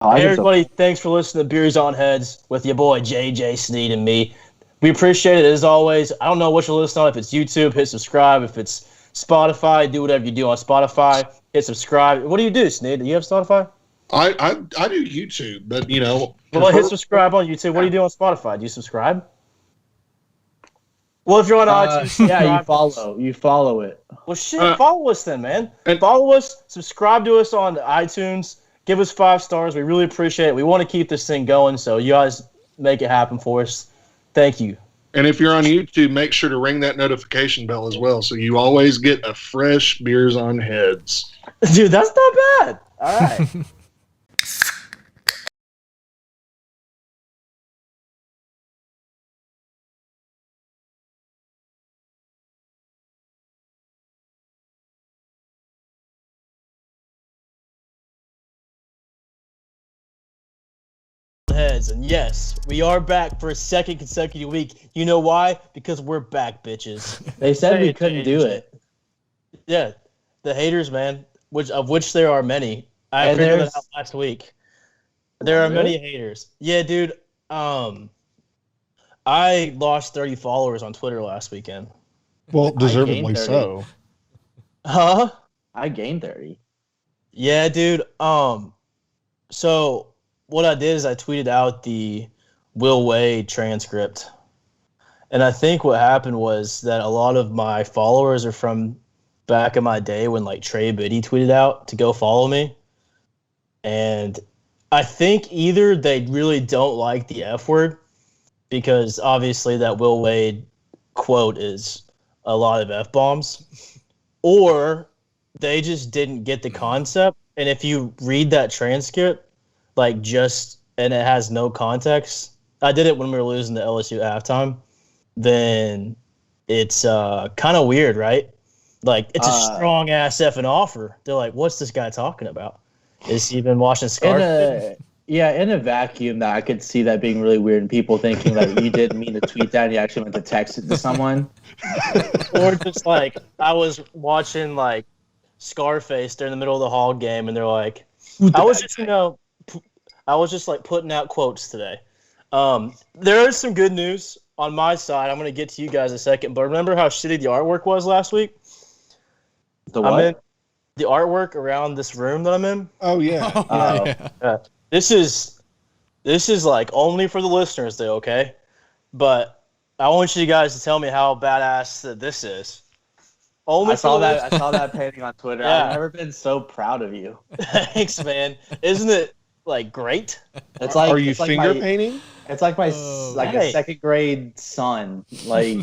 Hey everybody, thanks for listening to Beers on Heads with your boy JJ Sneed and me. We appreciate it as always. I don't know what you're listening on. If it's YouTube, hit subscribe. If it's Spotify, do whatever you do on Spotify. Hit subscribe. What do you do, Sneed? Do you have Spotify? I do YouTube, but Well, hit subscribe on YouTube. What do you do on Spotify? Do you subscribe? Well, if you're on iTunes, yeah, you follow it. Well, shit, follow us then, man. Follow us, subscribe to us on iTunes, give us 5 stars. We really appreciate it. We want to keep this thing going, so you guys make it happen for us. Thank you. And if you're on YouTube, make sure to ring that notification bell as well, so you always get a fresh Beers on Heads. Dude, that's not bad. All right. Heads, and yes, we are back for a second consecutive week. You know why? Because we're back, bitches. They said we couldn't do it. Yeah, the haters, man, of which there are many. I figured that out last week. There are many haters. Yeah, dude. I lost 30 followers on Twitter last weekend. Well, deservedly so. Huh? I gained 30. Yeah, dude. So what I did is I tweeted out the Will Wade transcript. And I think what happened was that a lot of my followers are from back in my day when like Trey Biddy tweeted out to go follow me. And I think either they really don't like the F word, because obviously that Will Wade quote is a lot of F-bombs, or they just didn't get the concept. And if you read that transcript, and it has no context, I did it when we were losing to LSU at halftime, then it's kind of weird, right? Like, it's a strong-ass effing offer. They're like, what's this guy talking about? Is he been watching Scarface? In a vacuum, that I could see that being really weird and people thinking that you didn't mean to tweet that and you actually meant to text it to someone. Or just like, I was watching like Scarface during the middle of the Hog game and they're like, I was just like putting out quotes today. There is some good news on my side. I'm going to get to you guys in a second, but remember how shitty the artwork was last week? The what? The artwork around this room that I'm in. Oh yeah. This is like only for the listeners though, okay? But I want you guys to tell me how badass that this is. I saw that painting on Twitter. Yeah. I've never been so proud of you. Thanks, man. Isn't it like great? It's like, are you finger painting? It's like my a second grade son. Like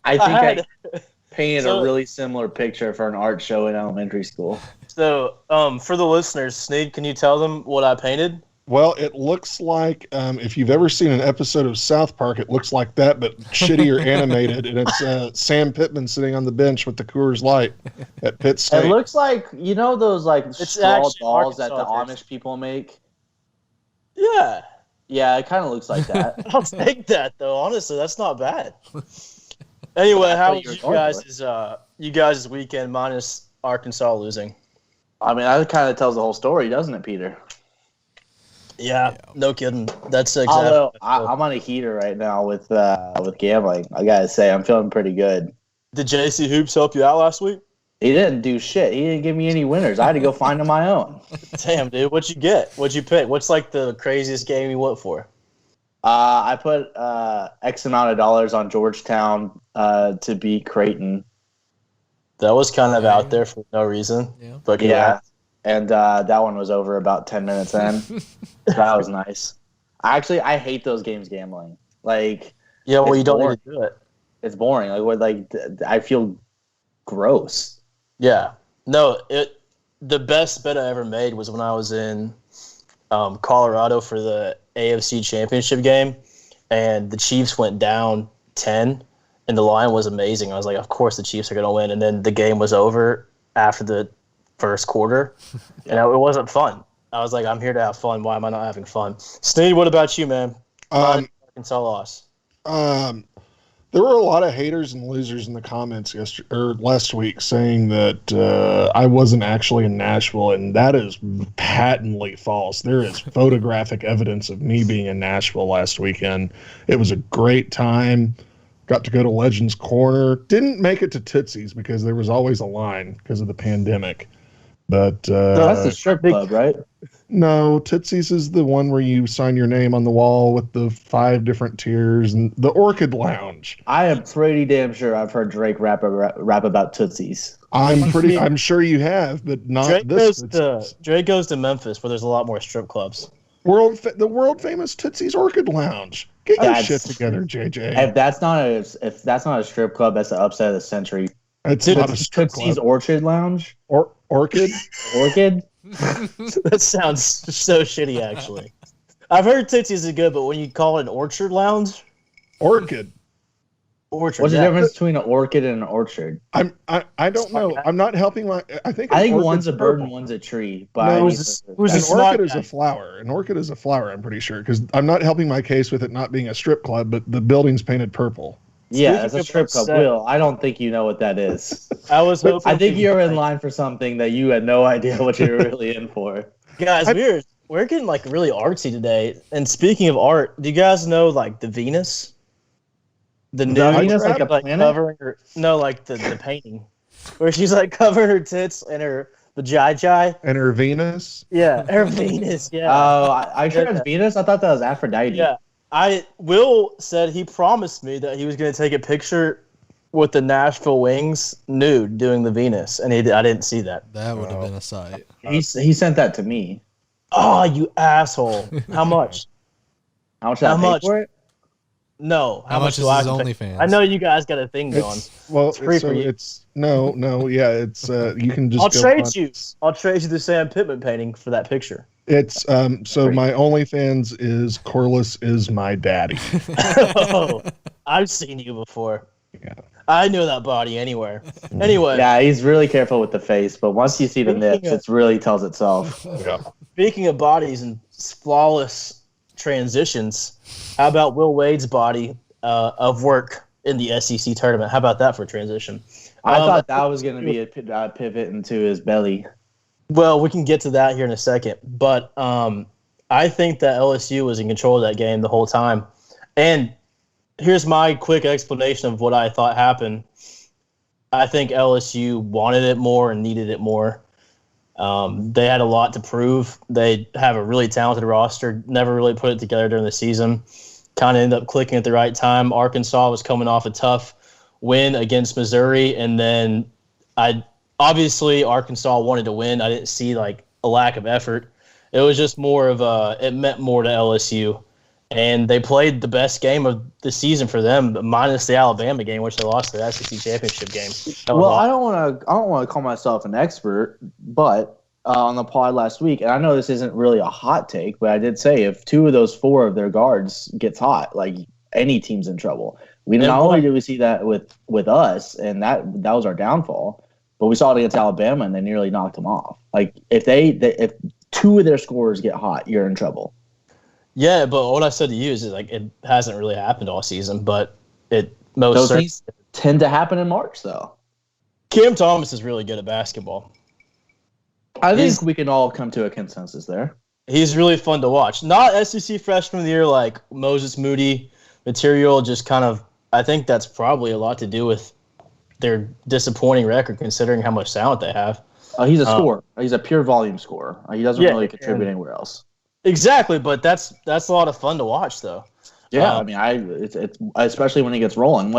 I think I painted a really similar picture for an art show in elementary school. So, for the listeners, Sneed, can you tell them what I painted? Well, it looks like, if you've ever seen an episode of South Park, it looks like that, but shittier animated, and it's Sam Pittman sitting on the bench with the Coors Light at Pitt State. It looks like, those like straw dolls that the Arkansas Amish people make? Yeah. Yeah, it kind of looks like that. I'll take that, though. Honestly, that's not bad. Anyway, how was you guys' weekend minus Arkansas losing? I mean, that kind of tells the whole story, doesn't it, Peter? Yeah, no kidding. That's exactly. Although I'm on a heater right now with gambling. I gotta say, I'm feeling pretty good. Did JC Hoops help you out last week? He didn't do shit. He didn't give me any winners. I had to go find on my own. Damn, dude. What'd you get? What'd you pick? What's like the craziest game you went for? I put X amount of dollars on Georgetown to beat Creighton. That was kind of out there for no reason. Yeah. But yeah. And that one was over about 10 minutes in. That was nice. I hate those games gambling. Like, yeah, well, you don't need to do it. It's boring. I feel gross. Yeah. No, the best bet I ever made was when I was in Colorado for the AFC Championship game, and the Chiefs went down 10, and the line was amazing. I was like, of course the Chiefs are going to win, and then the game was over after the first quarter, and it wasn't fun. I was like, I'm here to have fun. Why am I not having fun? Sneed, what about you, man? Arkansas loss. There were a lot of haters and losers in the comments last week saying that I wasn't actually in Nashville, and that is patently false. There is photographic evidence of me being in Nashville last weekend. It was a great time. Got to go to Legends Corner. Didn't make it to Tootsie's because there was always a line because of the pandemic. But So that's the strip club, right? no, Tootsie's is the one where you sign your name on the wall with the 5 different tiers, and the Orchid Lounge. I am pretty damn sure I've heard Drake rap about Tootsies. I'm sure you have, but not Drake this. Drake goes to Memphis, where there's a lot more strip clubs. The world famous Tootsie's Orchid Lounge. Get your shit together, JJ. If that's not a strip club, that's the upset of the century. It's not a strip Tootsie's club. Orchid Lounge. Orchid. Orchid. That sounds so shitty, actually. I've heard Tootsie's is good, but when you call it an orchard lounge, Orchid. What's the difference between an orchid and an orchard? I don't know. I'm not helping I think one's a bird and one's a tree. But No, an orchid is a flower. An orchid is a flower, I'm pretty sure, because I'm not helping my case with it not being a strip club, but the building's painted purple. Yeah, that's a strip club. Will, I don't think you know what that is. I think you're in line for something that you had no idea what you were really in for. Guys, we're getting like really artsy today. And speaking of art, do you guys know like the Venus? The new Venus, like a planet? covering her, no, like the painting, where she's like covering her tits and her vajayjay. And her Venus? Yeah, her Venus, yeah. Oh, are you sure it's Venus? I thought that was Aphrodite. Yeah. Will said he promised me that he was going to take a picture with the Nashville Wings nude doing the Venus, and I didn't see that. That would have been a sight. He sent that to me. Oh, you asshole! How much? How much did I pay for it? No. How much is do his I pay? OnlyFans? I know you guys got a thing going. Well, it's free for you. It's no, yeah. It's you can just. I'll trade you the Sam Pittman painting for that picture. It's so my OnlyFans is Corliss is my daddy. Oh, I've seen you before. Yeah. I know that body anywhere. Anyway. Yeah, he's really careful with the face, but once you see the nips, it really tells itself. Yeah. Speaking of bodies and flawless transitions, how about Will Wade's body of work in the SEC tournament? How about that for a transition? I thought that was going to be a pivot into his belly. Well, we can get to that here in a second, but I think that LSU was in control of that game the whole time. And here's my quick explanation of what I thought happened. I think LSU wanted it more and needed it more. They had a lot to prove. They have a really talented roster, never really put it together during the season. Kind of ended up clicking at the right time. Arkansas was coming off a tough win against Missouri, and then obviously Arkansas wanted to win. I didn't see like a lack of effort. It was just more of it meant more to LSU. And they played the best game of the season for them, minus the Alabama game, which they lost the SEC championship game. Well, I don't want to call myself an expert, but on the pod last week, and I know this isn't really a hot take, but I did say if 2 of those 4 of their guards gets hot, like any team's in trouble. Not only did we see that with us, and that was our downfall, but we saw it against Alabama, and they nearly knocked them off. Like if 2 of their scorers get hot, you're in trouble. Yeah, but what I said to you is like it hasn't really happened all season, but those things tend to happen in March, though. Cam Thomas is really good at basketball. I think we can all come to a consensus there. He's really fun to watch. Not SEC Freshman of the Year like Moses Moody material, just kind of I think that's probably a lot to do with their disappointing record considering how much talent they have. He's a scorer. He's a pure volume scorer. He doesn't really contribute anywhere else. Exactly, but that's a lot of fun to watch, though. Yeah, it's especially when he gets rolling.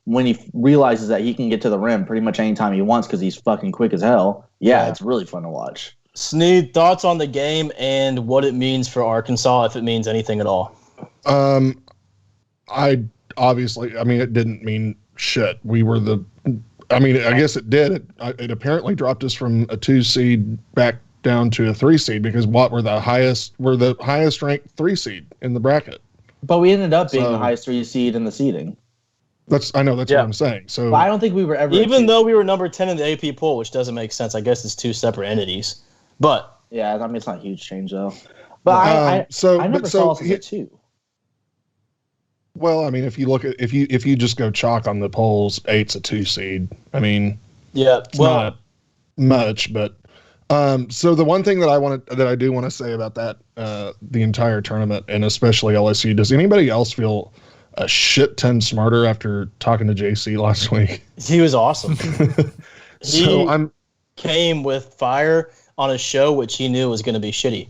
When he realizes that he can get to the rim pretty much anytime he wants because he's fucking quick as hell. Yeah, it's really fun to watch. Sneed, thoughts on the game and what it means for Arkansas, if it means anything at all? I it didn't mean shit. I guess it did. It apparently dropped us from a 2 seed back down to a 3 seed because we're the highest ranked 3 seed in the bracket. But we ended up being the highest 3 seed in the seeding. That's what I'm saying. So but I don't think we were ever even though we were number 10 in the AP poll, which doesn't make sense. I guess it's 2 separate entities. But yeah, it's not a huge change though. But I never saw us as a 2. Well, I mean, if you look at if you just go chalk on the polls, 8's a 2 seed. I mean, Yeah, it's not much, but so the one thing that I do want to say about that the entire tournament and especially LSU, does anybody else feel a shit ton smarter after talking to JC last week? he was awesome. So He came with fire on a show which he knew was going to be shitty,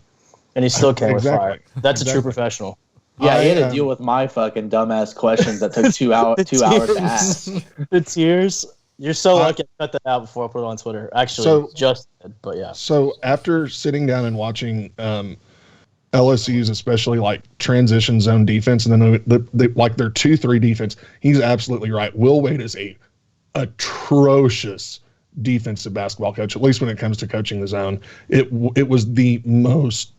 and he still came with fire. That's a true professional. Yeah, he had to deal with my fucking dumbass questions that took 2 hours to ask. The tears. You're so lucky I cut that out before I put it on Twitter. Actually, just did, but yeah. So after sitting down and watching LSU's especially like transition zone defense and then like their 2-3 defense, he's absolutely right. Will Wade is a atrocious defensive basketball coach, at least when it comes to coaching the zone. It was the most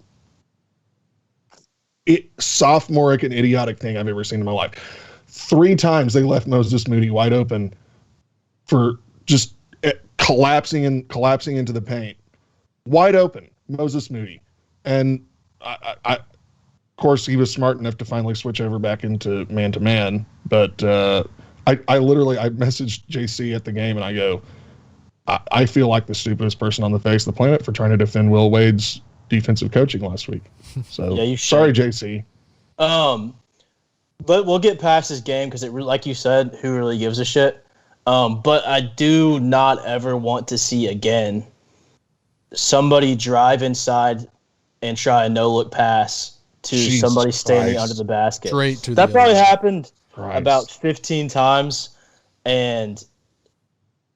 sophomoric and idiotic thing I've ever seen in my life. 3 times they left Moses Moody wide open for just collapsing into the paint, wide open, Moses Moody. And I of course, he was smart enough to finally switch over back into man-to-man. But I messaged JC at the game and I go, I feel like the stupidest person on the face of the planet for trying to defend Will Wade's defensive coaching last week. So yeah, sorry, JC. But we'll get past this game because like you said, who really gives a shit? But I do not ever want to see again somebody drive inside and try a no-look pass to somebody standing under the basket. Straight to that probably happened Christ. About 15 times, and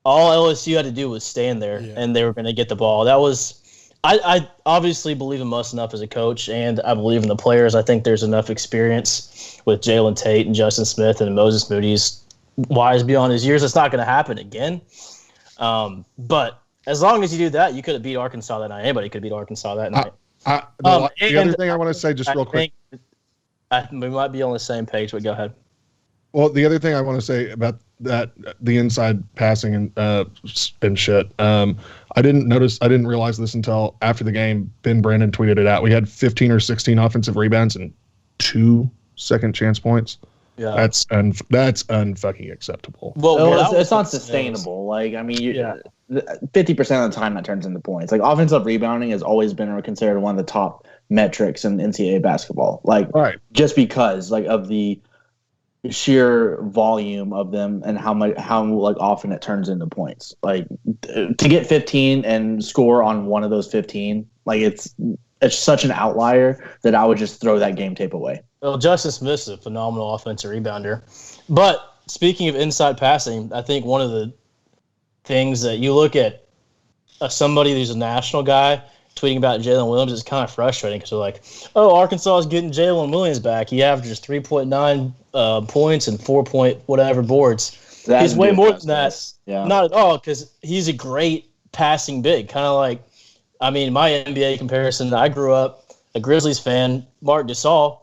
all LSU had to do was stand there, and they were going to get the ball. That was I obviously believe in Muss enough as a coach, and I believe in the players. I think there's enough experience with Jalen Tate and Justin Smith and Moses Moody's wise beyond his years. It's not going to happen again. But as long as you do that, you could have beat Arkansas that night. Anybody could beat Arkansas that night. The other thing I want to say just real quick. We might be on the same page, but go ahead. Well, the other thing I want to say about that, the inside passing and shit. I didn't realize this until after the game. Ben Brandon tweeted it out. We had 15 or 16 offensive rebounds and 2 second chance points. Yeah, that's unfucking acceptable. Well, it's not sustainable. Like, I mean, 50% of the time that turns into points. Like, offensive rebounding has always been considered one of the top metrics in NCAA basketball. Like, just because like of the sheer volume of them and how often it turns into points. Like, to get 15 and score on one of those 15, like it's such an outlier that I would just throw that game tape away. Well, Justin Smith's a phenomenal offensive rebounder. But speaking of inside passing, I think one of the things that you look at somebody who's a national guy tweeting about Jalen Williams is kind of frustrating because they're like, oh, Arkansas is getting Jalen Williams back. He averages 3.9 points and 4-point-whatever boards. He's way more than that. Yeah. Not at all, because he's a great passing big. Kind of like, I mean, my NBA comparison, I grew up a Grizzlies fan, Mark Gasol.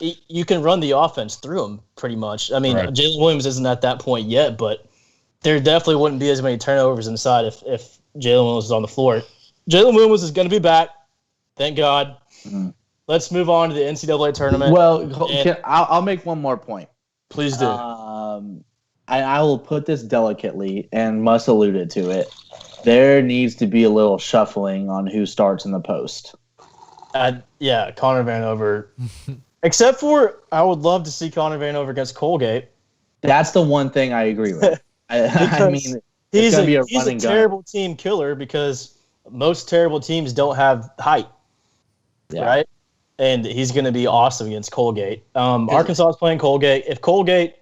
You can run the offense through him pretty much. I mean, Jalen Williams isn't at that point yet, but there definitely wouldn't be as many turnovers inside if Jalen Williams is on the floor. Jalen Williams is going to be back. Thank God. Mm-hmm. Let's move on to the NCAA tournament. Well, I'll make one more point. Please do. I will put this delicately, and Muss alluded to it. There needs to be a little shuffling on who starts in the post. Connor Vanover. Except for, I would love to see Connor Vanover against Colgate. That's the one thing I agree with. I mean, he's a terrible team killer because most terrible teams don't have height, right? And he's going to be awesome against Colgate. Arkansas is playing Colgate. If Colgate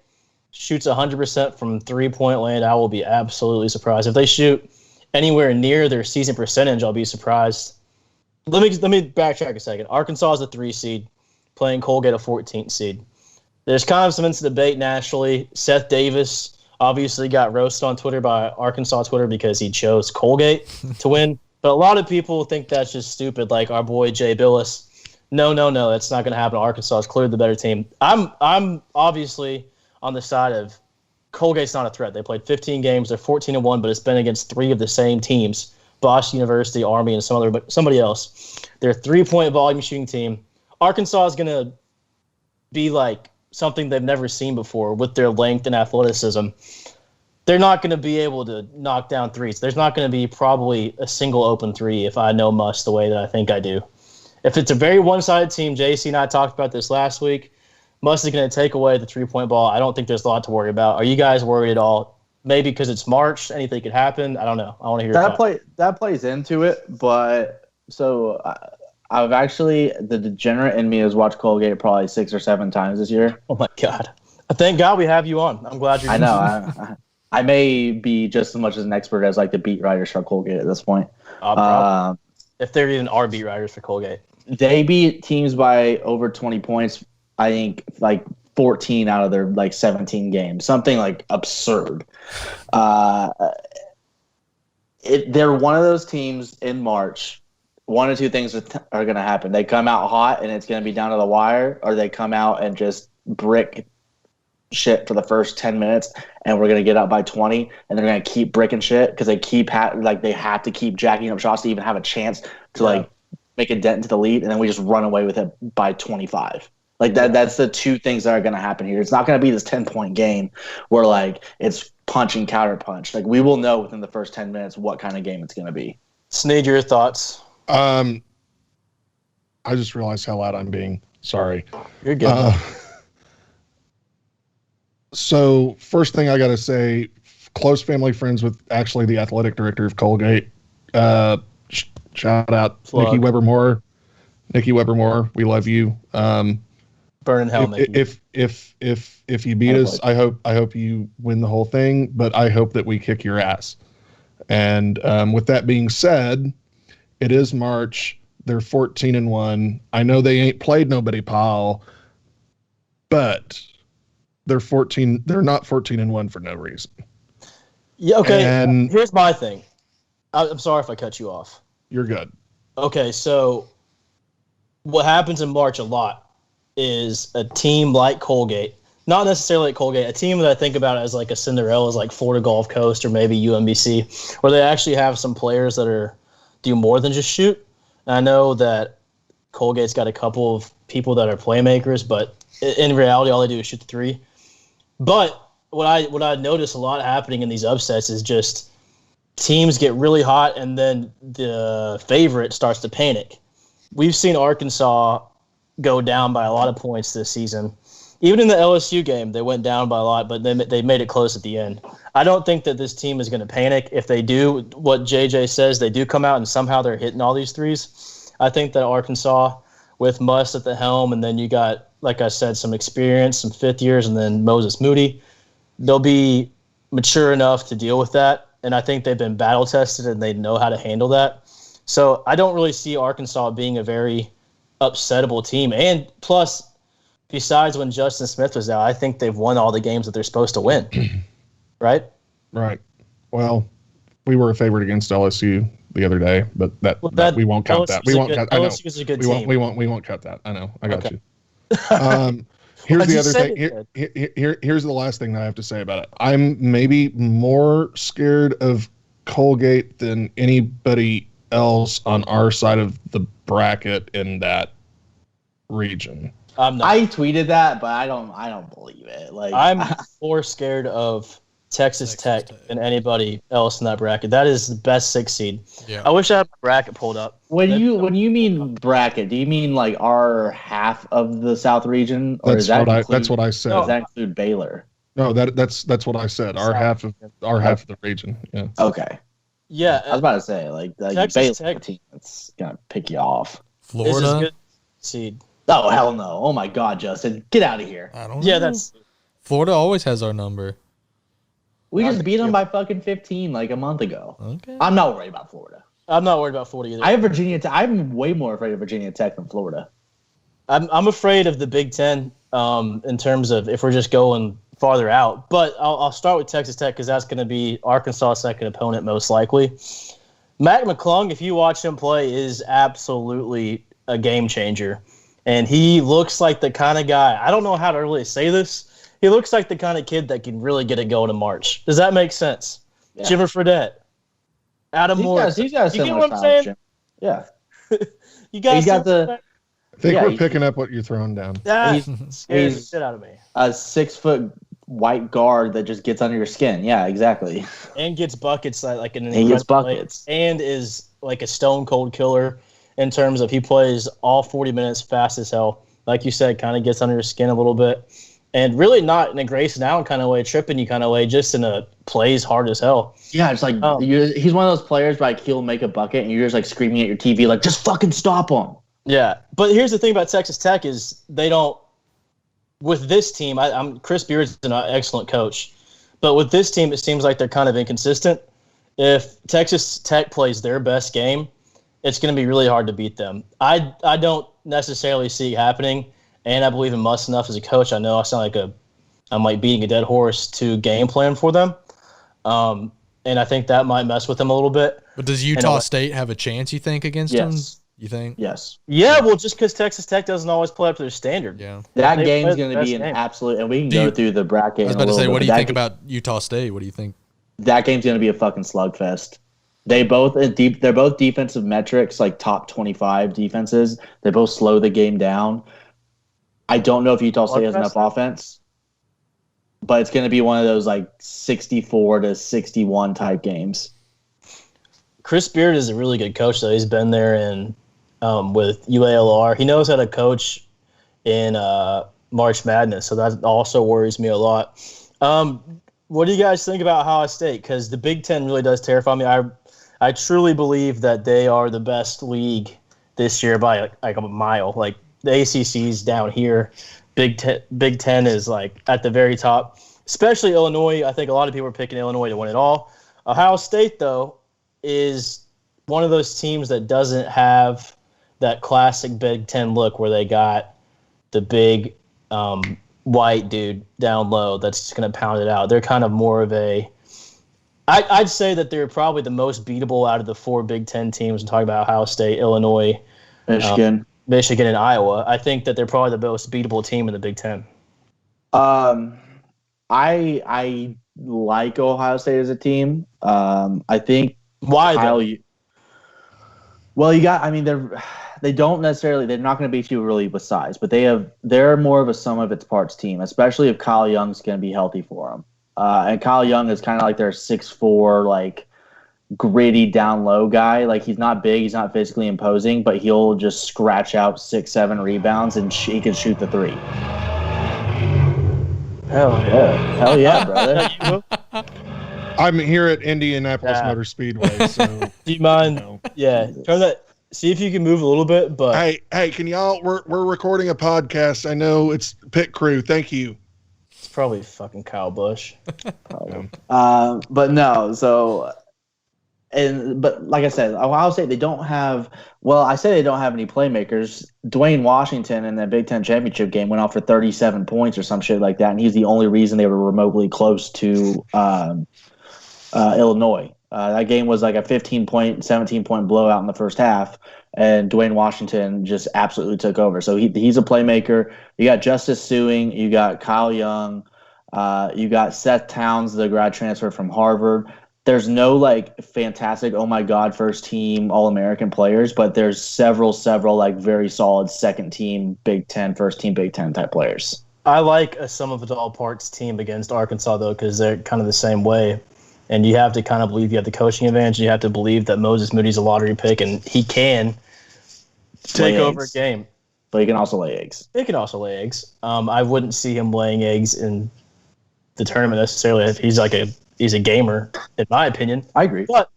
shoots 100% from three-point land, I will be absolutely surprised. If they shoot anywhere near their season percentage, I'll be surprised. Let me backtrack a second. Arkansas is a 3 seed, playing Colgate a 14th seed. There's kind of some debate nationally. Seth Davis obviously got roasted on Twitter by Arkansas Twitter because he chose Colgate to win. But a lot of people think that's just stupid, like our boy Jay Billis. No, that's not going to happen. Arkansas is clearly the better team. I'm obviously on the side of Colgate's not a threat. They played 15 games. They're 14-1, but it's been against 3 of the same teams, Boston University, Army, and somebody else. They're a 3-point volume shooting team. Arkansas is going to be like something they've never seen before with their length and athleticism. They're not going to be able to knock down threes. There's not going to be probably a single open three if I know Muss the way that I think I do. If it's a very one-sided team, JC and I talked about this last week, Muss is going to take away the three-point ball. I don't think there's a lot to worry about. Are you guys worried at all? Maybe because it's March, anything could happen. I don't know. I want to hear that plays into it, but so I've actually, the degenerate in me has watched Colgate probably 6 or 7 times this year. Oh my God! Thank God we have you on. I'm glad you're. I know. I may be just as much as an expert as like the beat writers for Colgate at this point. If there even are beat writers for Colgate, they beat teams by over 20 points. I think like 14 out of their like 17 games, something like absurd. They're one of those teams in March. One or two things are going to happen. They come out hot and it's going to be down to the wire, or they come out and just brick shit for the first 10 minutes and we're going to get up by 20 and they're going to keep bricking shit because they they have to keep jacking up shots to even have a chance to like make a dent into the lead, and then we just run away with it by 25. Like that's the two things that are going to happen here. It's not going to be this 10-point game where like it's punch and counter punch. Like we will know within the first 10 minutes what kind of game it's going to be. Sneed, your thoughts? I just realized how loud I'm being. Sorry. You're good. So first thing I got to say, close family friends with actually the athletic director of Colgate. Shout out Plug. Nikki Weber-Moore. We love you. Burn in hell, Mickey. If you beat us, I hope you win the whole thing, but I hope that we kick your ass. And with that being said, it is March. They're 14-1. I know they ain't played nobody, pal, but they're 14. They're not 14-1 for no reason. Yeah. Okay. And here's my thing. I'm sorry if I cut you off. You're good. Okay. So what happens in March a lot is a team like Colgate, not necessarily like Colgate, a team that I think about as like a Cinderella is like Florida Gulf Coast or maybe UMBC, where they actually have some players that do more than just shoot. And I know that Colgate's got a couple of people that are playmakers, but in reality, all they do is shoot the three. But what I notice a lot happening in these upsets is just teams get really hot and then the favorite starts to panic. We've seen Arkansas go down by a lot of points this season. Even in the LSU game, they went down by a lot, but they made it close at the end. I don't think that this team is going to panic. If they do what JJ says, they do come out and somehow they're hitting all these threes. I think that Arkansas, with Muss at the helm, and then you got, like I said, some experience, some fifth years, and then Moses Moody, they'll be mature enough to deal with that. And I think they've been battle tested and they know how to handle that. So I don't really see Arkansas being a very upsettable team. And plus, besides when Justin Smith was out, I think they've won all the games that they're supposed to win. Right? Right. Well, we were a favorite against LSU the other day, but that we won't count that. We won't count. I know. LSU's a good team. We won't count that. I know. I got you. Here's the other thing. Here's the last thing that I have to say about it. I'm maybe more scared of Colgate than anybody else on our side of the bracket in that region. I tweeted that, but I don't believe it. Like I'm more scared of Texas Tech than anybody else in that bracket. That is the best 6 seed. Yeah. I wish I had my bracket pulled up. When you mean bracket, do you mean like our half of the South region, or that's what I said. Does that include Baylor? No, that's what I said. Our half of the region. Yeah. Okay. Yeah, I was about to say like Texas Baylor Tech team that's gonna pick you off. Florida is a good seed. Oh hell no! Oh my God, Justin, get out of here. I don't know. Yeah, that's Florida always has our number. We just beat them by fucking 15 like a month ago. Okay. I'm not worried about Florida. I'm not worried about Florida either. I have Virginia Tech. I'm way more afraid of Virginia Tech than Florida. I'm afraid of the Big Ten in terms of if we're just going farther out. But I'll start with Texas Tech because that's going to be Arkansas' second opponent most likely. Mac McClung, if you watch him play, is absolutely a game changer. And he looks like the kind of guy, I don't know how to really say this, he looks like the kind of kid that can really get it going in March. Does that make sense? Yeah. Jimmer Fredette. Adam Moore. He's got a you similar get what I'm saying? Jim. Yeah. He's got the I think Yeah, we're picking up what you're throwing down. That He's- scares the he's- shit out of me. a 6 foot white guard that just gets under your skin. Yeah, exactly. And gets buckets like an He gets incredible way, buckets. and is like a stone cold killer in terms of he plays all 40 minutes fast as hell. Like you said, kind of gets under your skin a little bit. And really not in a Grayson Allen kind of way, tripping you kind of way, just in a plays hard as hell. Yeah, it's like he's one of those players like he'll make a bucket and you're just like screaming at your TV like just fucking stop him. Yeah, but here's the thing about Texas Tech is they don't. With this team, I'm Chris Beard's an excellent coach, but with this team, it seems like they're kind of inconsistent. If Texas Tech plays their best game, it's going to be really hard to beat them. I don't necessarily see it happening, and I believe in Muss enough as a coach. I know I sound like I'm like beating a dead horse to game plan for them, and I think that might mess with them a little bit. But does Utah State have a chance, you think, against them? You think? Yes. Yeah, well, just because Texas Tech doesn't always play up to their standard. Yeah. That They game's play going the to be best an game. absolute, and we can go through the bracket. I was about to say, what do you think about Utah State? What do you think? That game's going to be a fucking slugfest. They're both defensive metrics, like top 25 defenses. They both slow the game down. I don't know if Utah State has enough offense, but it's going to be one of those like 64 to 61 type games. Chris Beard is a really good coach, though. He's been there with UALR. He knows how to coach in March Madness, so that also worries me a lot. What do you guys think about Ohio State? Because the Big Ten really does terrify me. I truly believe that they are the best league this year by like a mile. Like the ACC's down here, Big Ten is like at the very top. Especially Illinois. I think a lot of people are picking Illinois to win it all. Ohio State, though, is one of those teams that doesn't have that classic Big Ten look where they got the big white dude down low that's just going to pound it out. They're kind of more of I'd say that they're probably the most beatable out of the four Big Ten teams. I'm talking about Ohio State, Illinois, Michigan, and Iowa. I think that they're probably the most beatable team in the Big Ten. I like Ohio State as a team. I think why though? They don't necessarily. They're not going to beat you really with size, but they're more of a sum of its parts team, especially if Kyle Young's going to be healthy for them. And Kyle Young is kind of like their 6'4", like gritty down low guy. Like he's not big, he's not physically imposing, but he'll just scratch out 6-7 rebounds and he can shoot the three. Hell yeah, brother. I'm here at Indianapolis Motor Speedway, so do you mind? Yeah, turn that. See if you can move a little bit. But hey, can y'all? We're recording a podcast. I know it's pit crew. Thank you. It's probably fucking Kyle Busch. But no. So, but like I said, Ohio State, they don't have. Well, I say they don't have any playmakers. Dwayne Washington in the Big Ten championship game went off for 37 points or some shit like that, and he's the only reason they were remotely close to Illinois. That game was like a 15-point, 17-point blowout in the first half, and Dwayne Washington just absolutely took over. So he's a playmaker. You got Justice Suing, you got Kyle Young, you got Seth Towns, the grad transfer from Harvard. There's no like fantastic, oh my God, first team All-American players, but there's several like very solid second team Big Ten, first team Big Ten type players. I like a sum of it all parts team against Arkansas though, because they're kind of the same way. And you have to kind of believe you have the coaching advantage. You have to believe that Moses Moody's a lottery pick, and he can take over a game. But he can also lay eggs. He can also lay eggs. I wouldn't see him laying eggs in the tournament necessarily. He's a gamer, in my opinion. I agree. But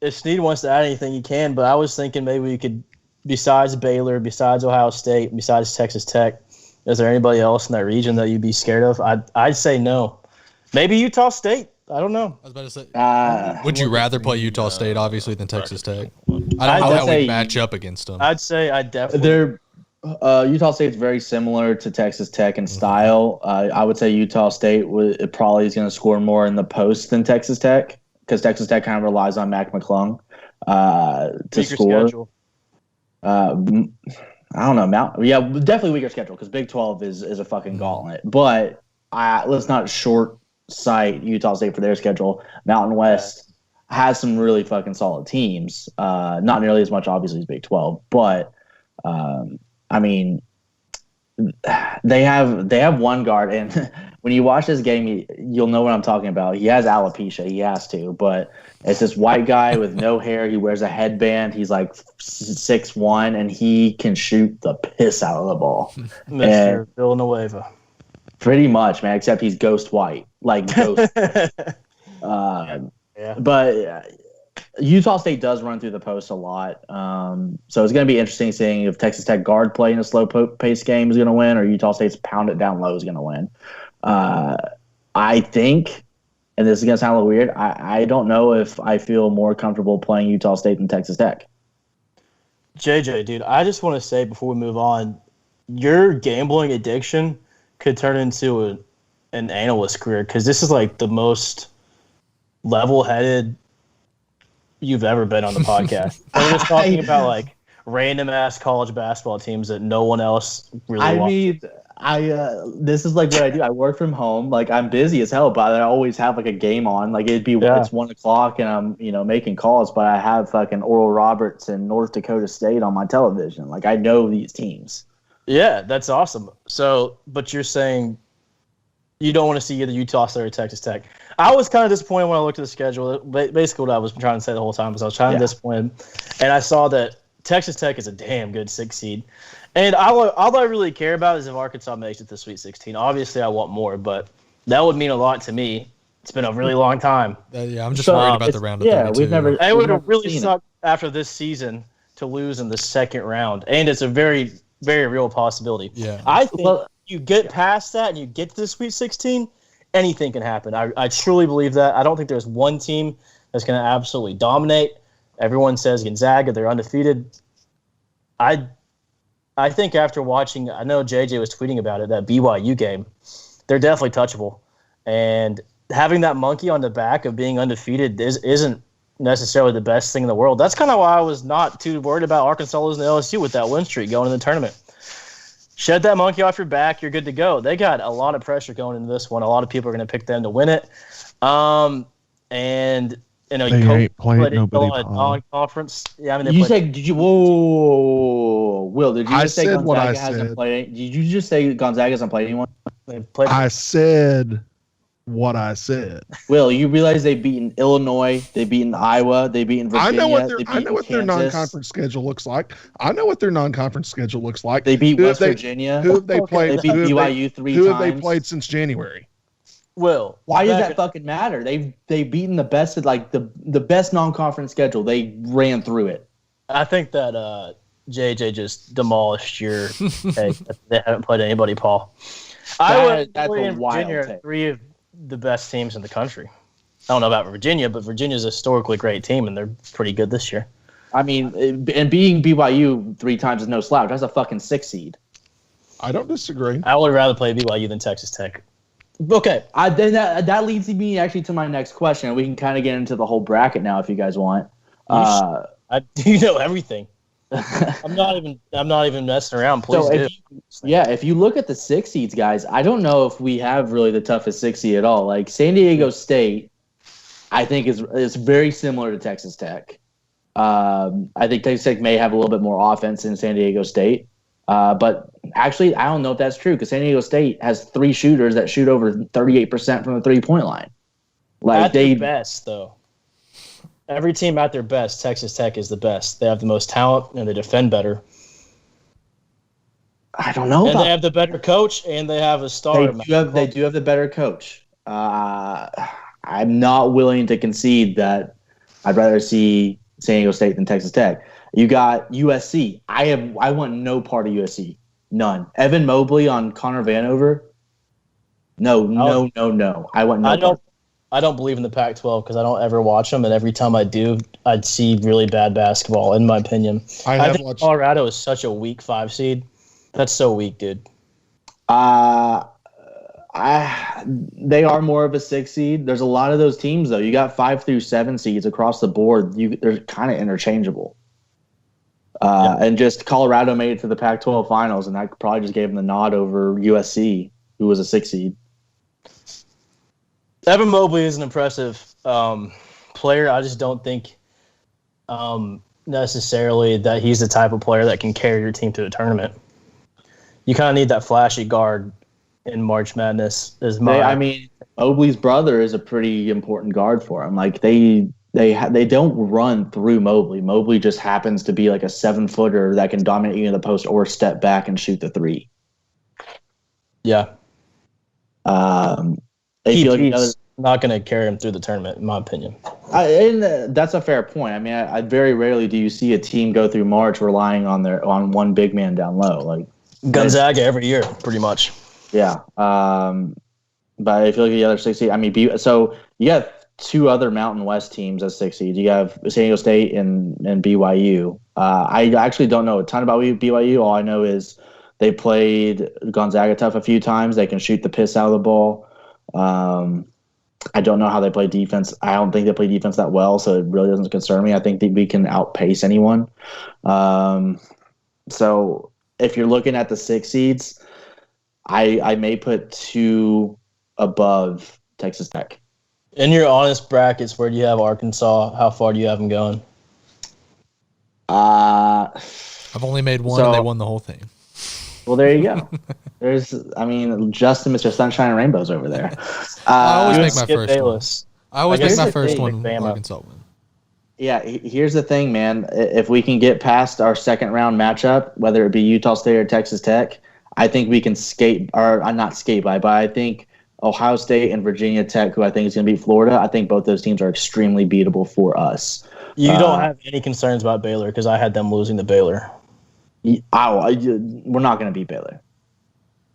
if Snead wants to add anything, he can. But I was thinking maybe we could, besides Baylor, besides Ohio State, besides Texas Tech, is there anybody else in that region that you'd be scared of? I'd say no. Maybe Utah State. I don't know. I was about to say, would you rather play Utah State, obviously, than Texas Tech? I don't know how we match up against them. I'd say I definitely. Utah State's very similar to Texas Tech in style. I would say Utah State probably is going to score more in the post than Texas Tech, because Texas Tech kind of relies on Mac McClung to score. Schedule. I don't know. Definitely weaker schedule, because Big 12 is a fucking gauntlet. But let's not short sight Utah State for their schedule. Mountain West has some really fucking solid teams. Not nearly as much, obviously, as Big 12, but I mean, they have one guard, and when you watch this game, you'll know what I'm talking about. He has alopecia, he has to, but it's this white guy with no hair. He wears a headband. He's like 6'1", and he can shoot the piss out of the ball. Mr. Villanueva. Pretty much, man. Except he's ghost white, like ghost. Yeah. But Utah State does run through the post a lot. So it's going to be interesting seeing if Texas Tech guard play in a slow pace game is going to win, or Utah State's pound it down low is going to win. I think, and this is going to sound a little weird, I don't know if I feel more comfortable playing Utah State than Texas Tech. JJ, dude, I just want to say before we move on, your gambling addiction could turn into an analyst career, because this is like the most level-headed you've ever been on the podcast. We're just talking about like random ass college basketball teams that no one else really watches. This is like what I do. I work from home. Like, I'm busy as hell, but I always have like a game on. Like, it's 1:00 and I'm making calls, but I have fucking Oral Roberts and North Dakota State on my television. Like, I know these teams. Yeah, that's awesome. So, but you're saying you don't want to see either Utah State or Texas Tech. I was kind of disappointed when I looked at the schedule. Basically, what I was trying to say the whole time was I was trying to disappointed, and I saw that Texas Tech is a damn good 6 seed. And all I really care about is if Arkansas makes it to Sweet 16. Obviously, I want more, but that would mean a lot to me. It's been a really long time. I'm just worried about the round of 32. It would have really sucked after this season to lose in the second round, and it's a very, very real possibility. Yeah, I think you get past that and you get to the Sweet 16, anything can happen. I truly believe that. I don't think there's one team that's going to absolutely dominate. Everyone says Gonzaga, they're undefeated. I think after watching, I know JJ was tweeting about it, that BYU game, they're definitely touchable. And having that monkey on the back of being undefeated isn't necessarily the best thing in the world. That's kind of why I was not too worried about Arkansas losing to LSU with that win streak going in the tournament. Shed that monkey off your back, you're good to go. They got a lot of pressure going into this one. A lot of people are going to pick them to win it. And they ain't playing nobody. Non-conference. Yeah, I mean, you said, did you? Whoa, Will, did you just say Gonzaga hasn't played? Did you just say Gonzaga hasn't played anyone? I said what I said. Will, you realize they've beaten Illinois, they've beaten Iowa, they've beaten Virginia. I know what their non-conference schedule looks like. They beat West Virginia. Who have they played? They beat BYU 3 times. Who have they played since January? Will, why does that fucking matter? They've beaten the best of the best non-conference schedule. They ran through it. I think that JJ just demolished your take. They haven't played anybody, Paul. That's a wild take. 3 of the best teams in the country. I don't know about Virginia, but Virginia's a historically great team, and they're pretty good this year. I mean, and beating BYU 3 times is no slouch. That's a fucking 6 seed. I don't disagree. I would rather play BYU than Texas Tech. Okay. Then that leads me actually to my next question. We can kind of get into the whole bracket now if you guys want. You know everything. I'm not even messing around. Please do. If you look at the 6 seeds, guys, I don't know if we have really the toughest 6 seed at all. Like San Diego State, I think is very similar to Texas Tech. I think Texas Tech may have a little bit more offense than San Diego State. But actually, I don't know if that's true because San Diego State has 3 shooters that shoot over 38% from the 3-point line. Like at their best, though. Every team at their best, Texas Tech is the best. They have the most talent and they defend better. I don't know. And they have the better coach and they have a star. They do have the better coach. I'm not willing to concede that I'd rather see San Diego State than Texas Tech. You got USC. I want no part of USC. None. Evan Mobley on Connor Vanover. No. I want no part. I don't believe in the Pac-12 because I don't ever watch them, and every time I do, I'd see really bad basketball, in my opinion. I think Colorado is such a weak 5 seed. That's so weak, dude. They are more of a 6 seed. There's a lot of those teams, though. You got 5 through 7 seeds across the board. They're kind of interchangeable. And just Colorado made it to the Pac-12 finals, and that probably just gave them the nod over USC, who was a 6 seed. Evan Mobley is an impressive player. I just don't think necessarily that he's the type of player that can carry your team to a tournament. You kind of need that flashy guard in March Madness. Mobley's brother is a pretty important guard for him. Like they don't run through Mobley. Mobley just happens to be like a 7-footer that can dominate you in the post or step back and shoot the three. Yeah. He's not going to carry him through the tournament, in my opinion. That's a fair point. I mean, I very rarely do you see a team go through March relying on one big man down low. Like Gonzaga every year, pretty much. Yeah. But if you look at the other 6 seed, I mean, so you have 2 other Mountain West teams as 6 seeds. You have San Diego State and BYU. I actually don't know a ton about BYU. All I know is they played Gonzaga tough a few times. They can shoot the piss out of the ball. I don't know how they play defense. I don't think they play defense that well, so it really doesn't concern me. I think that we can outpace anyone. So if you're looking at the 6 seeds, I may put 2 above Texas Tech. In your honest brackets, where do you have Arkansas? How far do you have them going? I've only made one, and they won the whole thing. Well, there you go. Justin, Mr. Sunshine and Rainbows over there. I always make my Skip first Bayless. one. I always make my first one. Bama. Arkansas win. Yeah, here's the thing, man. If we can get past our second round matchup, whether it be Utah State or Texas Tech, I think we can not skate by, but I think Ohio State and Virginia Tech, who I think is going to beat Florida, I think both those teams are extremely beatable for us. You don't have any concerns about Baylor because I had them losing to Baylor. We're not going to beat Baylor.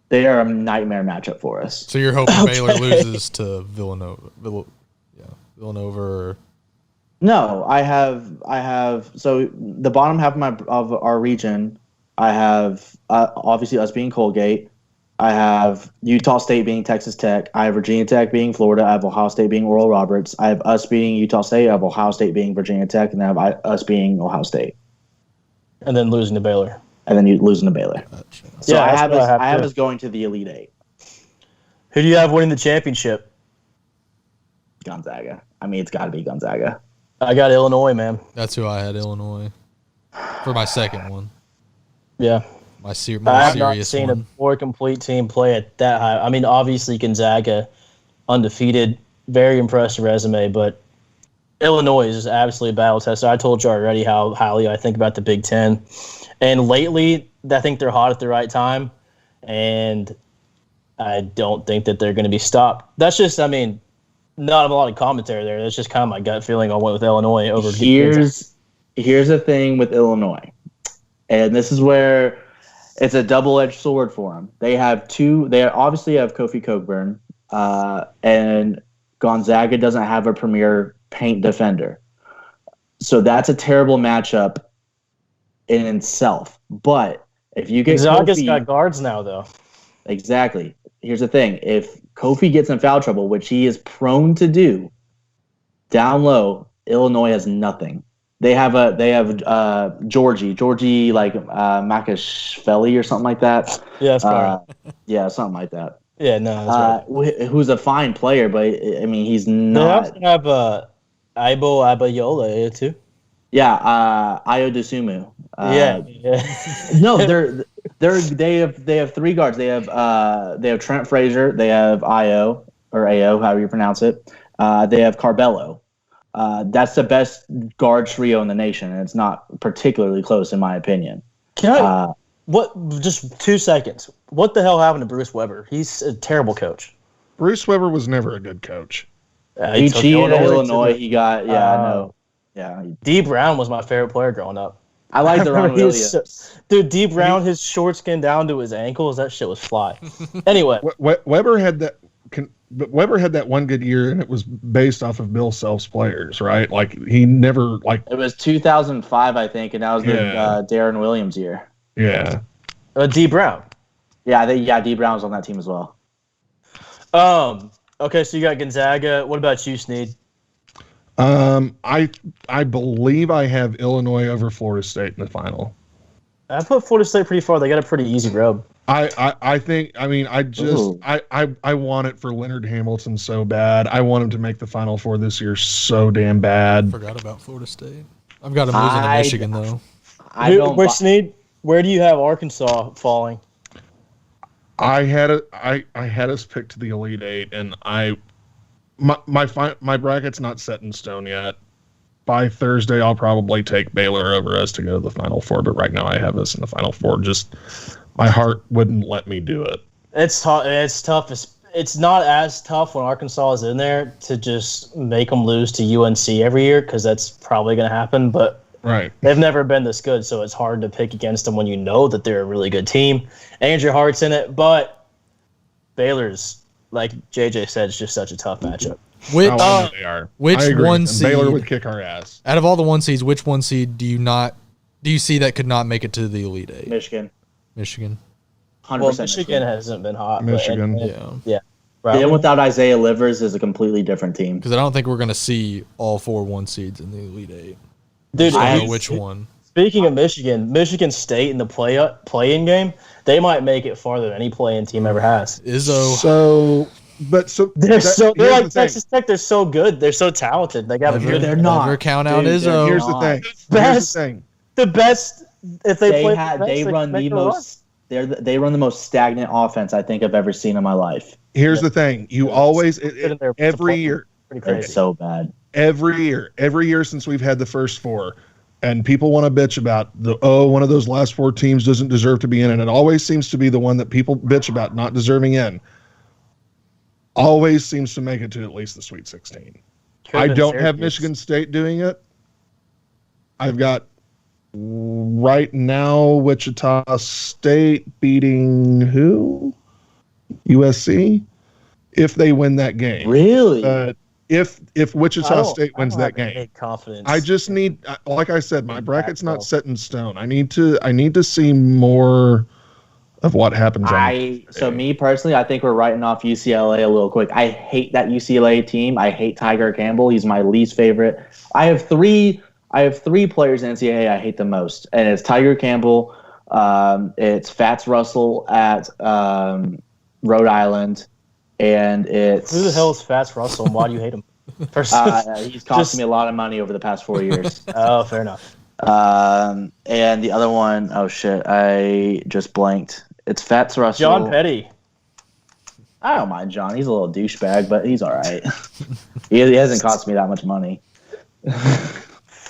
They are a nightmare matchup for us. So you're hoping Baylor loses to Villanova? Villanova or... No, I have. So the bottom half of our region, I have obviously us being Colgate. I have Utah State being Texas Tech. I have Virginia Tech being Florida. I have Ohio State being Oral Roberts. I have us being Utah State. I have Ohio State being Virginia Tech, and I have us being Ohio State. And then losing to Baylor. And then you losing to Baylor. Gotcha. So Yeah, I have us us going to the Elite Eight. Who do you have winning the championship? Gonzaga. I mean, it's got to be Gonzaga. I got Illinois, man. That's who I had, Illinois, for my second one. Yeah. My serious I have not one. seen a more complete team play at that high. I mean, obviously Gonzaga, undefeated, very impressive resume, but Illinois is just absolutely a battle tester. I told you already how highly I think about the Big Ten. And lately, I think they're hot at the right time, and I don't think that they're going to be stopped. That's just, I mean, not a lot of commentary there. That's just kind of my gut feeling. I went with Illinois over. Here's the thing with Illinois, and this is where it's a double-edged sword for them. They obviously have Kofi Cockburn, and Gonzaga doesn't have a premier paint defender. So that's a terrible matchup in itself. But if you get Gonzaga's Kofi, got guards now, though. Exactly. Here's the thing. If Kofi gets in foul trouble, which he is prone to do, down low, Illinois has nothing. They have Georgie like Makashvili or something like that. Yeah, that's right. Yeah, something like that. Yeah, no, that's right. Who's a fine player, but I mean he's not. They also have Ibo Abayola too. Yeah, Ayo Dosunmu. Yeah. No, they have 3 guards. They have Trent Frazier. They have Ayo or Ayo, however you pronounce it. They have Carbello. That's the best guard trio in the nation, and it's not particularly close in my opinion. Can I? Just 2 seconds. What the hell happened to Bruce Weber? He's a terrible coach. Bruce Weber was never a good coach. He cheated at Illinois. He got I know. Yeah. D Brown was my favorite player growing up. I like the Ron Williams. Dude, D Brown, his short skin down to his ankles, that shit was fly. Anyway, Weber had that. But Weber had that one good year, and it was based off of Bill Self's players, right? Like he never like. It was 2005, I think, and that was the Darren Williams year. Yeah. D Brown. Yeah, D Brown was on that team as well. Okay, so you got Gonzaga. What about you, Sneed? I believe I have Illinois over Florida State in the final. I put Florida State pretty far. They got a pretty easy road. I think, I mean, I want it for Leonard Hamilton so bad. I want him to make the Final Four this year so damn bad. Forgot about Florida State. I've got them losing to Michigan though. Where do you have Arkansas falling? I had us picked to the Elite Eight, and my bracket's not set in stone yet. By Thursday, I'll probably take Baylor over us to go to the Final Four, but right now I have us in the Final Four. Just my heart wouldn't let me do it. It's tough. It's tough. It's not as tough when Arkansas is in there to just make them lose to UNC every year, because that's probably going to happen. But right, they've never been this good, so it's hard to pick against them when you know that they're a really good team and your heart's in it. But Baylor's, like JJ said, is just such a tough matchup. Which they are. Which one and seed? Baylor would kick our ass. Out of all the 1 seeds, which 1 seed do you see that could not make it to the Elite Eight? Michigan. 100% Well, Michigan hasn't been hot. Michigan. Yeah. Them without Isaiah Livers is a completely different team. Because I don't think we're going to see all 4 1 seeds in the Elite Eight. Dude, I don't know which one. Speaking of Michigan State in the play-in game, they might make it farther than any play-in team ever has. Izzo. They're like Texas Tech. They're so good. They're so talented. They got They're not. Never count out Dude, Izzo. Here's the thing. The best. If they play, they run the most. They run the most stagnant offense I think I've ever seen in my life. Here's the thing. You always every year. They're so bad. Every year since we've had the first 4, and people want to bitch about one of those last 4 teams doesn't deserve to be in, and it always seems to be the one that people bitch about not deserving in. Always seems to make it to at least the Sweet 16. I don't have Michigan State doing it. I've got right now Wichita State beating who? USC. If they win that game, Really? If Wichita State wins that game, confidence. I just need, like I said, my bracket's not set in stone. I need to see more of what happens. So me personally, I think we're writing off UCLA a little quick. I hate that UCLA team. I hate Tiger Campbell. He's my least favorite. I have three players in NCAA I hate the most, and it's Tiger Campbell, it's Fats Russell at Rhode Island, and it's who the hell is Fats Russell and why do you hate him? He's costing me a lot of money over the past 4 years. Oh, fair enough. And the other one, oh shit, I just blanked. It's Fats Russell. John Petty. I don't mind John. He's a little douchebag, but he's all right. he hasn't cost me that much money.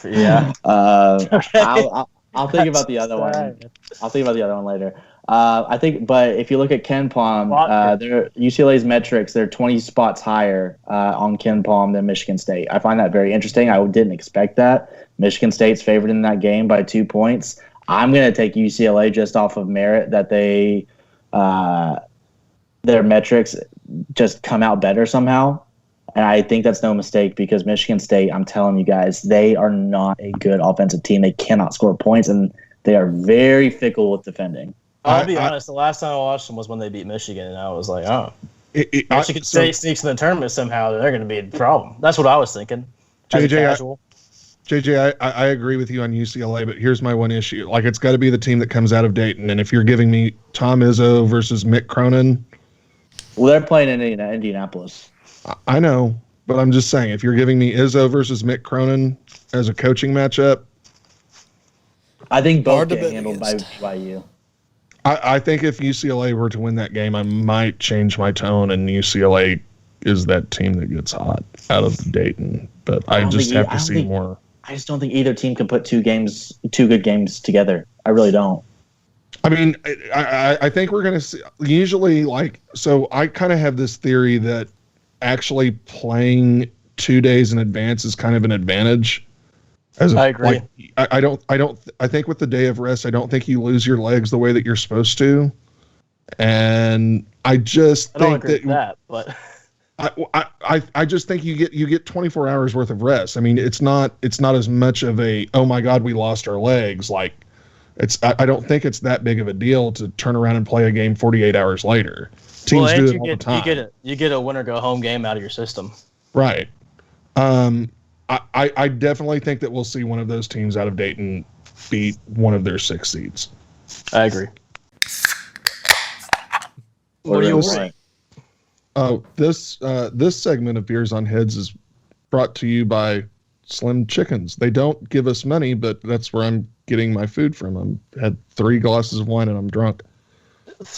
Yeah. Okay. I'll think about the other one. I'll think about the other one later. I think, but if you look at Ken Palm, UCLA's metrics, they're 20 spots higher on Ken Palm than Michigan State. I find that very interesting. I didn't expect that. Michigan State's favored in that game by 2 points. I'm going to take UCLA just off of merit that their metrics just come out better somehow. And I think that's no mistake because Michigan State, I'm telling you guys, they are not a good offensive team. They cannot score points, and they are very fickle with defending. I'll be honest. The last time I watched them was when they beat Michigan, and I was like, oh. Michigan State sneaks in the tournament somehow, they're going to be a problem. That's what I was thinking. JJ, I agree with you on UCLA, but here's my one issue. Like, it's got to be the team that comes out of Dayton, and if you're giving me Tom Izzo versus Mick Cronin. Well, they're playing in Indianapolis. I know, but I'm just saying, if you're giving me Izzo versus Mick Cronin as a coaching matchup. I think both get handled by BYU. I think if UCLA were to win that game, I might change my tone, and UCLA is that team that gets hot out of Dayton. But I just have to see more. I just don't think either team can put two good games together. I really don't. I mean, I think we're going to see usually so I kind of have this theory that actually playing 2 days in advance is kind of an advantage. I agree. I think with the day of rest, I don't think you lose your legs the way that you're supposed to. And I just think but I just think you get 24 hours worth of rest. I mean, it's not as much of a, oh my God, we lost our legs. Like I don't think it's that big of a deal to turn around and play a game 48 hours later. Teams do it all the time. You get a winner go home game out of your system. Right. I definitely think that we'll see one of those teams out of Dayton beat one of their 6 seeds. I agree. What do you want? This segment of Beers on Heads is brought to you by Slim Chickens. They don't give us money, but that's where I'm getting my food from. I had 3 glasses of wine and I'm drunk.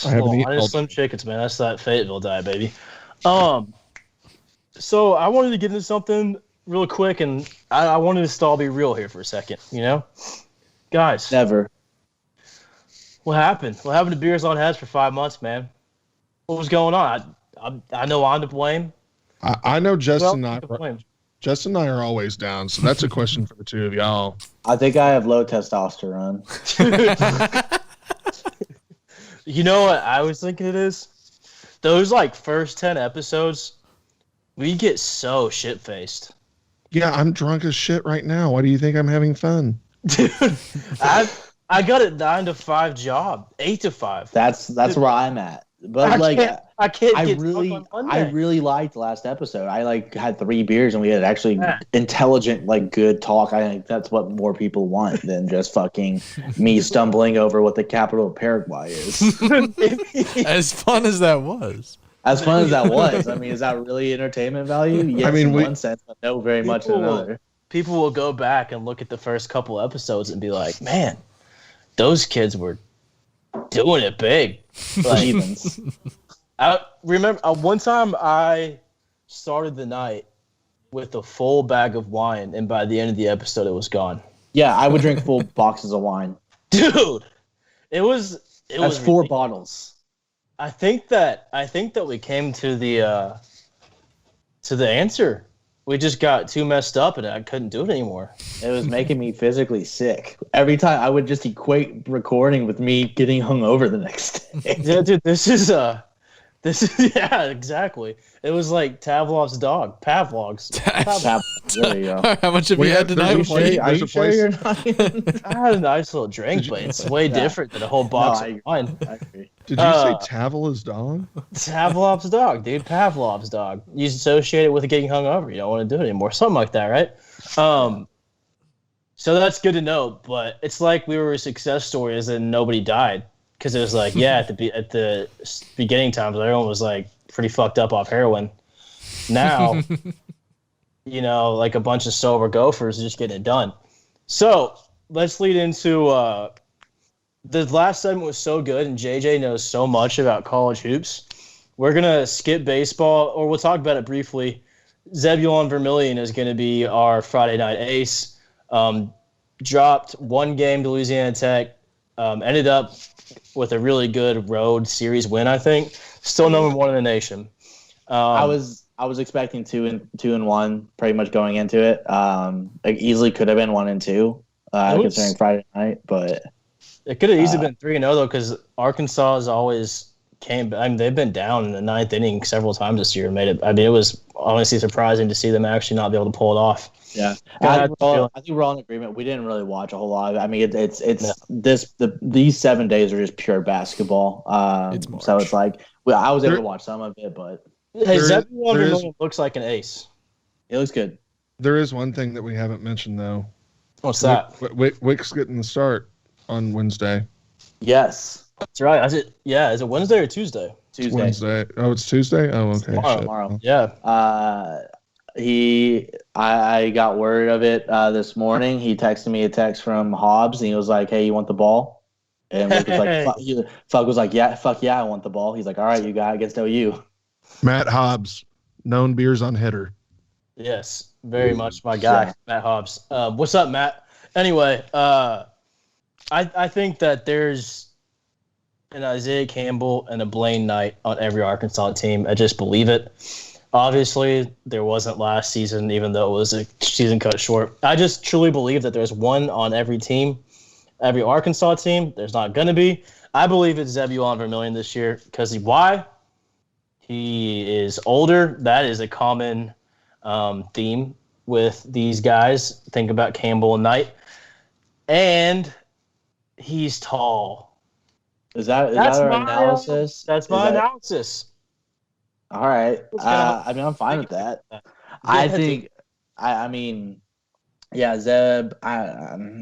I haven't eaten all Slim Chickens, man. That's that Fayetteville diet, baby. So I wanted to get into something real quick, and I wanted us to all be real here for a second, you know? Guys. Never. What happened? What happened to Beers on Heads for 5 months, man? What was going on? I know I'm to blame. I know Justin and I are always down, so that's a question for the two of y'all. I think I have low testosterone. You know what I was thinking it is? Those first 10 episodes, we get so shit-faced. Yeah, I'm drunk as shit right now. Why do you think I'm having fun? Dude, I got a 9-to-5 job, 8 to 5. That's where I'm at. But I really liked last episode. I had 3 beers and we had actually intelligent, good talk. I think that's what more people want than just fucking me stumbling over what the capital of Paraguay is. As fun as that was. As fun as that was. I mean, is that really entertainment value? Yes, in one sense, but no very much in another. People will go back and look at the first couple episodes and be like, man, those kids were doing it big. I remember one time I started the night with a full bag of wine, and by the end of the episode, it was gone. Yeah, I would drink full boxes of wine. Dude, it was 4 bottles. I think that we came to the answer. We just got too messed up, and I couldn't do it anymore. It was making me physically sick. Every time I would just equate recording with me getting hungover the next day. Yeah, dude, this is yeah, exactly. It was like Pavlov's dog. Pavlov's. There you go. How much have you had tonight? Are you sure you're not? I had a nice little drink, but it's way different than a whole box of wine. I agree. Did you say Tavola's dog? Pavlov's dog, dude. Pavlov's dog. You associate it with getting hungover. You don't want to do it anymore. Something like that, right? So that's good to know. But it's like we were success stories and nobody died. Because it was at the beginning times, everyone was pretty fucked up off heroin. Now, a bunch of sober gophers just getting it done. So let's lead into the last segment was so good, and JJ knows so much about college hoops. We're gonna skip baseball, or we'll talk about it briefly. Zebulon Vermillion is going to be our Friday night ace. Dropped 1 game to Louisiana Tech. Ended up with a really good road series win, I think. Still number 1 in the nation. I was expecting 2-1 pretty much going into it. It easily could have been 1-2 considering Friday night, but it could have easily been 3-0 though, because Arkansas has always came. I mean, they've been down in the 9th inning several times this year and made it. I mean, it was honestly surprising to see them actually not be able to pull it off. Yeah, I think we're all in agreement. We didn't really watch a whole lot of it. I mean, these 7 days are just pure basketball. So it's I was able to watch some of it, but Zebulon looks like an ace. It looks good. There is one thing that we haven't mentioned though. What's that? Wick's getting the start on Wednesday. Yes, that's right. Is it Wednesday or Tuesday? Tuesday. Wednesday. Oh, it's Tuesday. Oh, okay. Tomorrow. Yeah. I got word of it this morning. He texted me a text from Hobbs, and he was like, "Hey, you want the ball?" And Wick was like, "Fuck was like, yeah, fuck yeah, I want the ball." He's like, "All right, you got it against OU." Matt Hobbs, known beers on hitter. Yes, very much my guy, yeah. Matt Hobbs. What's up, Matt? Anyway, I think that there's an Isaiah Campbell and a Blaine Knight on every Arkansas team. I just believe it. Obviously, there wasn't last season, even though it was a season cut short. I just truly believe that there's one on every team, every Arkansas team. There's not going to be. I believe it's Zebulon Vermillion this year because why? He is older. That is a common theme with these guys. Think about Campbell and Knight. And he's tall. Is that our analysis? That's my analysis. All right. I mean, I'm fine with that. I mean, Zeb,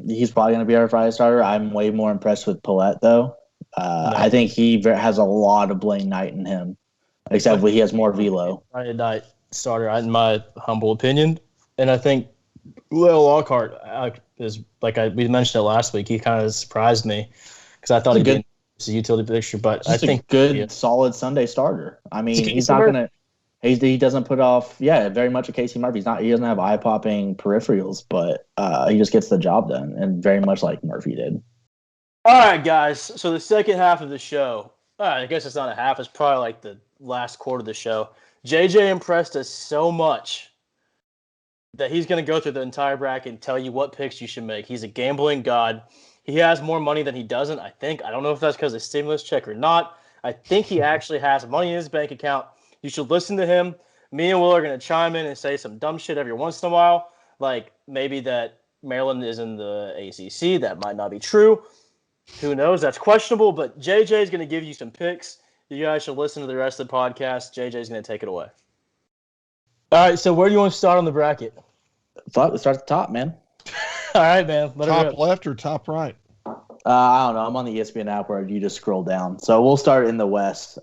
he's probably going to be our Friday starter. I'm way more impressed with Paulette, though. I think he has a lot of Blaine Knight in him, except he has more velo. Friday night starter, in my humble opinion. And I think Lil Lockhart is we mentioned it last week. He kind of surprised me because I thought he'd be a utility picture, but I think a good, solid Sunday starter. I mean, he's not gonna. He doesn't put off. Yeah, very much a Casey Murphy. He doesn't have eye popping peripherals, but he just gets the job done, and very much like Murphy did. All right, guys. So the second half of the show. I guess it's not a half. It's probably like the last quarter of the show. JJ impressed us so much that he's going to go through the entire bracket and tell you what picks you should make. He's a gambling god. He has more money than he doesn't, I think. I don't know if that's because of stimulus check or not. I think he actually has money in his bank account. You should listen to him. Me and Will are going to chime in and say some dumb shit every once in a while, like maybe that Maryland is in the ACC. That might not be true. Who knows? That's questionable, but JJ is going to give you some picks. You guys should listen to the rest of the podcast. JJ is going to take it away. All right, so where do you want to start on the bracket? Let's start at the top, man. All right, man. Top left or top right? I don't know. I'm on the ESPN app where you just scroll down. So we'll start in the West.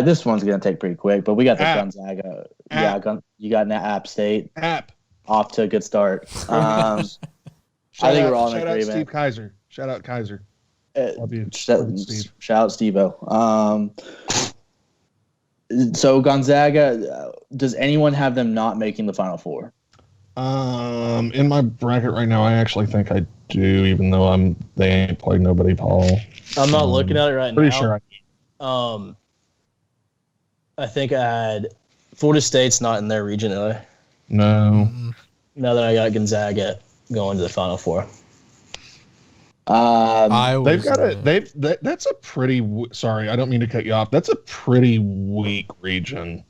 This one's going to take pretty quick, but we got the Gonzaga. Yeah, you got an App State. Off to a good start. I think we're all in agreement. Shout out Steve Kaiser. Shout out Kaiser. Love you. Shout out Steve-O. So Gonzaga, does anyone have them not making the Final Four? In my bracket right now, I actually think I do, even though they ain't played nobody, Paul. I'm not looking at it right now. Pretty sure I do. I think I had Florida State's not in their region, are they? No. Now that I got Gonzaga going to the Final Four. That's a pretty. Sorry, I don't mean to cut you off. That's a pretty weak region.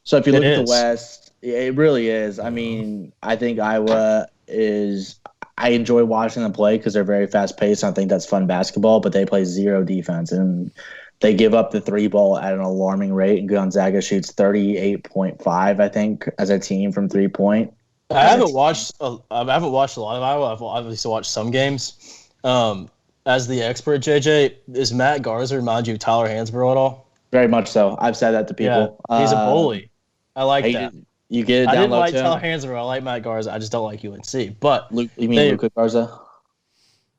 So if you look at the West, it really is. I mean, I think Iowa is. I enjoy watching them play because they're very fast paced. I think that's fun basketball, but they play zero defense and they give up the three ball at an alarming rate. And Gonzaga shoots 38.5, I think, as a team from 3-point. I haven't watched a lot of Iowa. I've obviously watched some games. As the expert, JJ, is Matt Garza remind you of Tyler Hansborough at all? Very much so. I've said that to people. Yeah, he's a bully. I like that. You get it down I didn't low like to Tyler Hansborough. I like Matt Garza. I just don't like UNC. But you mean Luka Garza?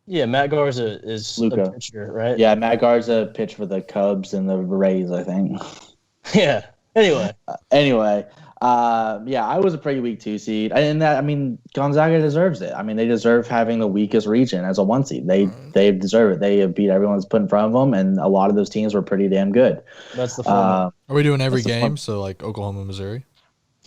Yeah, Matt Garza is Luka. a pitcher, right? Yeah, Matt Garza pitched for the Cubs and the Rays, I think. Yeah. Anyway. I was a pretty weak 2 seed. And that, I mean, Gonzaga deserves it. I mean, they deserve having the weakest region as a 1 seed. They deserve it. They beat everyone that's put in front of them, and a lot of those teams were pretty damn good. That's the fun. Are we doing every game? So, like Oklahoma, Missouri?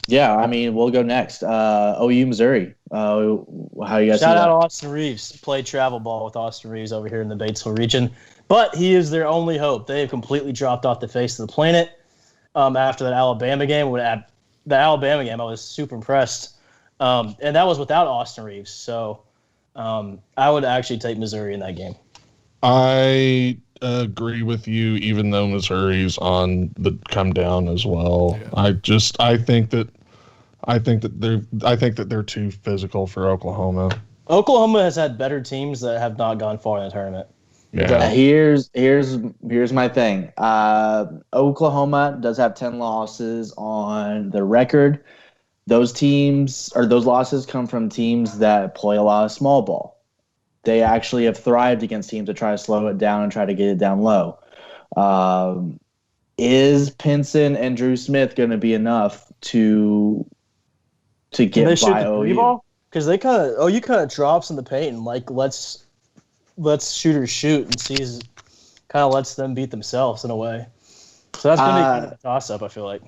Yeah, I mean, we'll go next. OU, Missouri. How you guys Shout out Austin Reeves. Played travel ball with Austin Reeves over here in the Batesville region. But he is their only hope. They have completely dropped off the face of the planet after that Alabama game. The Alabama game, I was super impressed. And that was without Austin Reeves. So I would actually take Missouri in that game. I agree with you, even though Missouri's on the come down as well. Yeah. I think that they're too physical for Oklahoma. Oklahoma has had better teams that have not gone far in the tournament. Yeah. Here's my thing. Oklahoma does have 10 losses on the record. Those losses come from teams that play a lot of small ball. They actually have thrived against teams that try to slow it down and try to get it down low. Is Pinson and Drew Smith going to be enough to get by OU? Because OU kind of drops in the paint and lets shooters shoot and kind of lets them beat themselves in a way. So that's going to be kind of a toss-up, I feel like.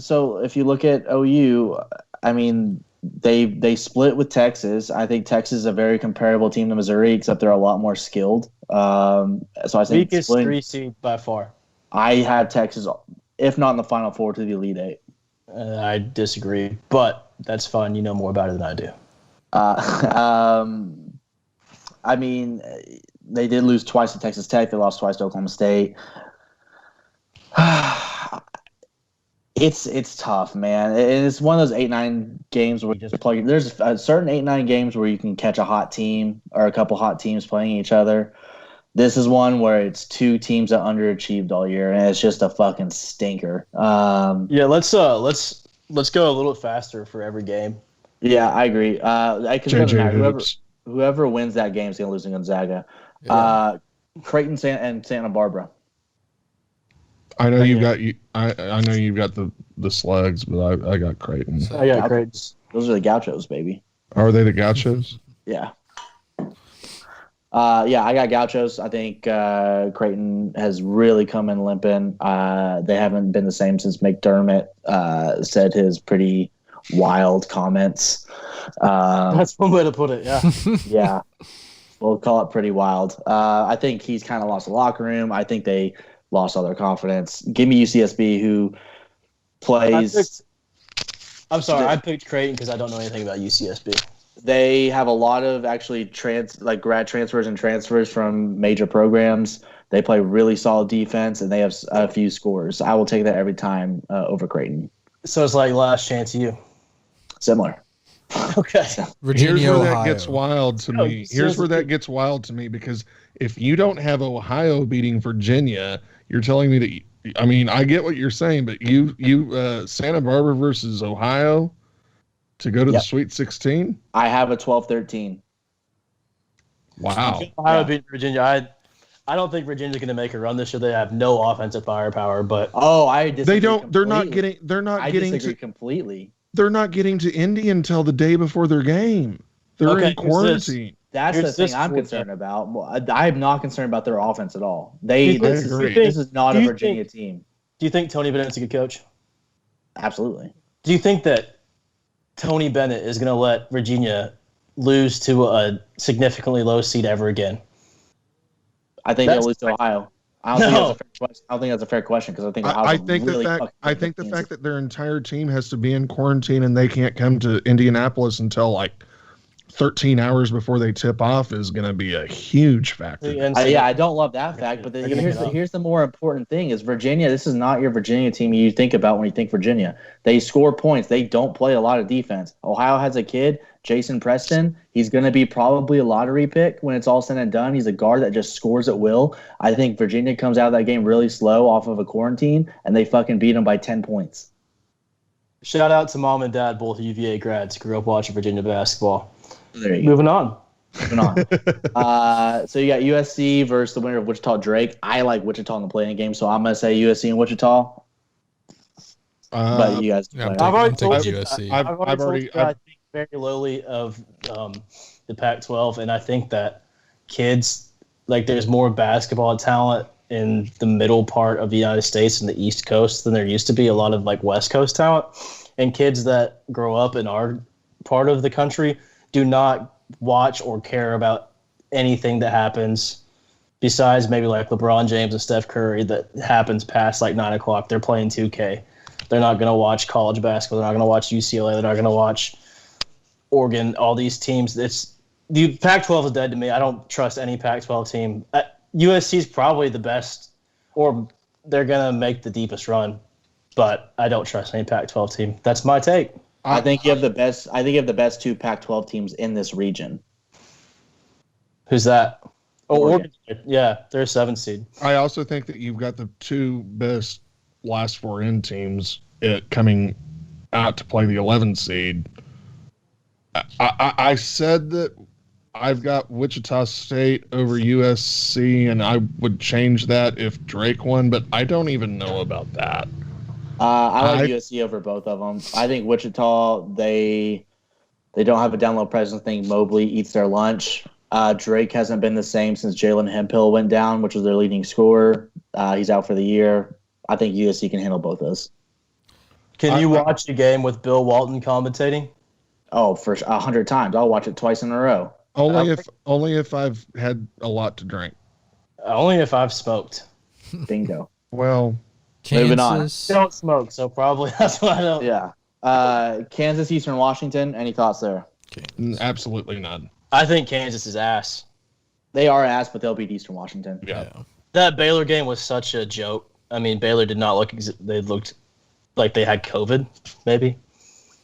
So if you look at OU, they split with Texas. I think Texas is a very comparable team to Missouri, except they're a lot more skilled. So I think weakest 3 seed by far. I have Texas, if not in the Final Four, to the Elite Eight. I disagree, but that's fine. You know more about it than I do. They did lose twice to Texas Tech. They lost twice to Oklahoma State. It's tough, man. It's one of those 8-9 games where you just play. There's a certain 8-9 games where you can catch a hot team or a couple hot teams playing each other. This is one where it's 2 teams that underachieved all year, and it's just a fucking stinker. Let's let's go a little faster for every game. Yeah, I agree. It doesn't JJ matter. Hoops. Whoever wins that game is going to lose to Gonzaga. Yeah. Creighton and Santa Barbara. I know you've got I know you've got the Slugs, but I got Creighton. I got Creighton. Those are the Gauchos, baby. Are they the Gauchos? Yeah. I got Gauchos. I think Creighton has really come in limping. They haven't been the same since McDermott said his pretty wild comments. That's one way to put it, yeah. Yeah. We'll call it pretty wild. I think he's kind of lost the locker room. I think they lost all their confidence. Give me UCSB, who plays. I picked Creighton because I don't know anything about UCSB. They have a lot of actually grad transfers and transfers from major programs. They play really solid defense, and they have a few scores. I will take that every time over Creighton. So it's like last chance you. Similar. Okay. Virginia, Here's where Ohio. that gets wild to me. Here's where that gets wild to me because if you don't have Ohio beating Virginia, you're telling me that. I mean, I get what you're saying, but you Santa Barbara versus Ohio to go to the Sweet 16. I have a 12-13. Wow. Ohio beat Virginia. I don't think Virginia's going to make a run this year. They have no offensive firepower, but I disagree. They don't. Completely. I disagree completely. They're not getting to Indy until the day before their game. They're in quarantine. That's the thing I'm concerned about. I'm not concerned about their offense at all. This is not a Virginia team. Do you think Tony Bennett's a good coach? Absolutely. Do you think that Tony Bennett is going to let Virginia lose to a significantly low seed ever again? I think they'll lose to Ohio. I don't think that's a fair question because I think Ohio's I think the fact that their entire team has to be in quarantine and they can't come to Indianapolis until like 13 hours before they tip off is going to be a huge factor. I don't love that fact, but here's the more important thing is Virginia. This is not your Virginia team you think about when you think Virginia. They score points. They don't play a lot of defense. Ohio has a kid, Jason Preston. He's going to be probably a lottery pick when it's all said and done. He's a guard that just scores at will. I think Virginia comes out of that game really slow off of a quarantine, and they fucking beat them by 10 points. Shout out to mom and dad, both UVA grads. Grew up watching Virginia basketball. There you go. Moving on. So you got USC versus the winner of Wichita Drake. I like Wichita in the play-in game, so I'm going to say USC and Wichita. But you guys, I've already told you. USC. I've already I think very lowly of the Pac-12, and I think that kids there's more basketball talent in the middle part of the United States and the East Coast than there used to be. A lot of West Coast talent, and kids that grow up in our part of the country do not watch or care about anything that happens besides maybe LeBron James and Steph Curry that happens past 9 o'clock. They're playing 2K. They're not going to watch college basketball. They're not going to watch UCLA. They're not going to watch Oregon, all these teams. The Pac-12 is dead to me. I don't trust any Pac-12 team. USC is probably the best, or they're going to make the deepest run, but I don't trust any Pac-12 team. That's my take. I think you have the best. I think you have the best two Pac-12 teams in this region. Who's that? Oregon. Yeah, they're a 7 seed. I also think that you've got the two best last four in teams coming out to play the 11 seed. I said that I've got Wichita State over USC, and I would change that if Drake won, but I don't even know about that. I like USC over both of them. I think Wichita, they don't have a down low presence. I think Mobley eats their lunch. Drake hasn't been the same since Jalen Hemphill went down, which was their leading scorer. He's out for the year. I think USC can handle both those. Can you watch a game with Bill Walton commentating? Oh, for 100 times. I'll watch it twice in a row. Only if I've had a lot to drink. Only if I've smoked. Bingo. Well, moving on. I don't smoke, so probably that's why I don't. Yeah. Kansas, Eastern Washington. Any thoughts there? absolutely none. I think Kansas is ass. They are ass, but they'll beat Eastern Washington. Yeah. That Baylor game was such a joke. I mean, Baylor did not look. They looked like they had COVID, maybe.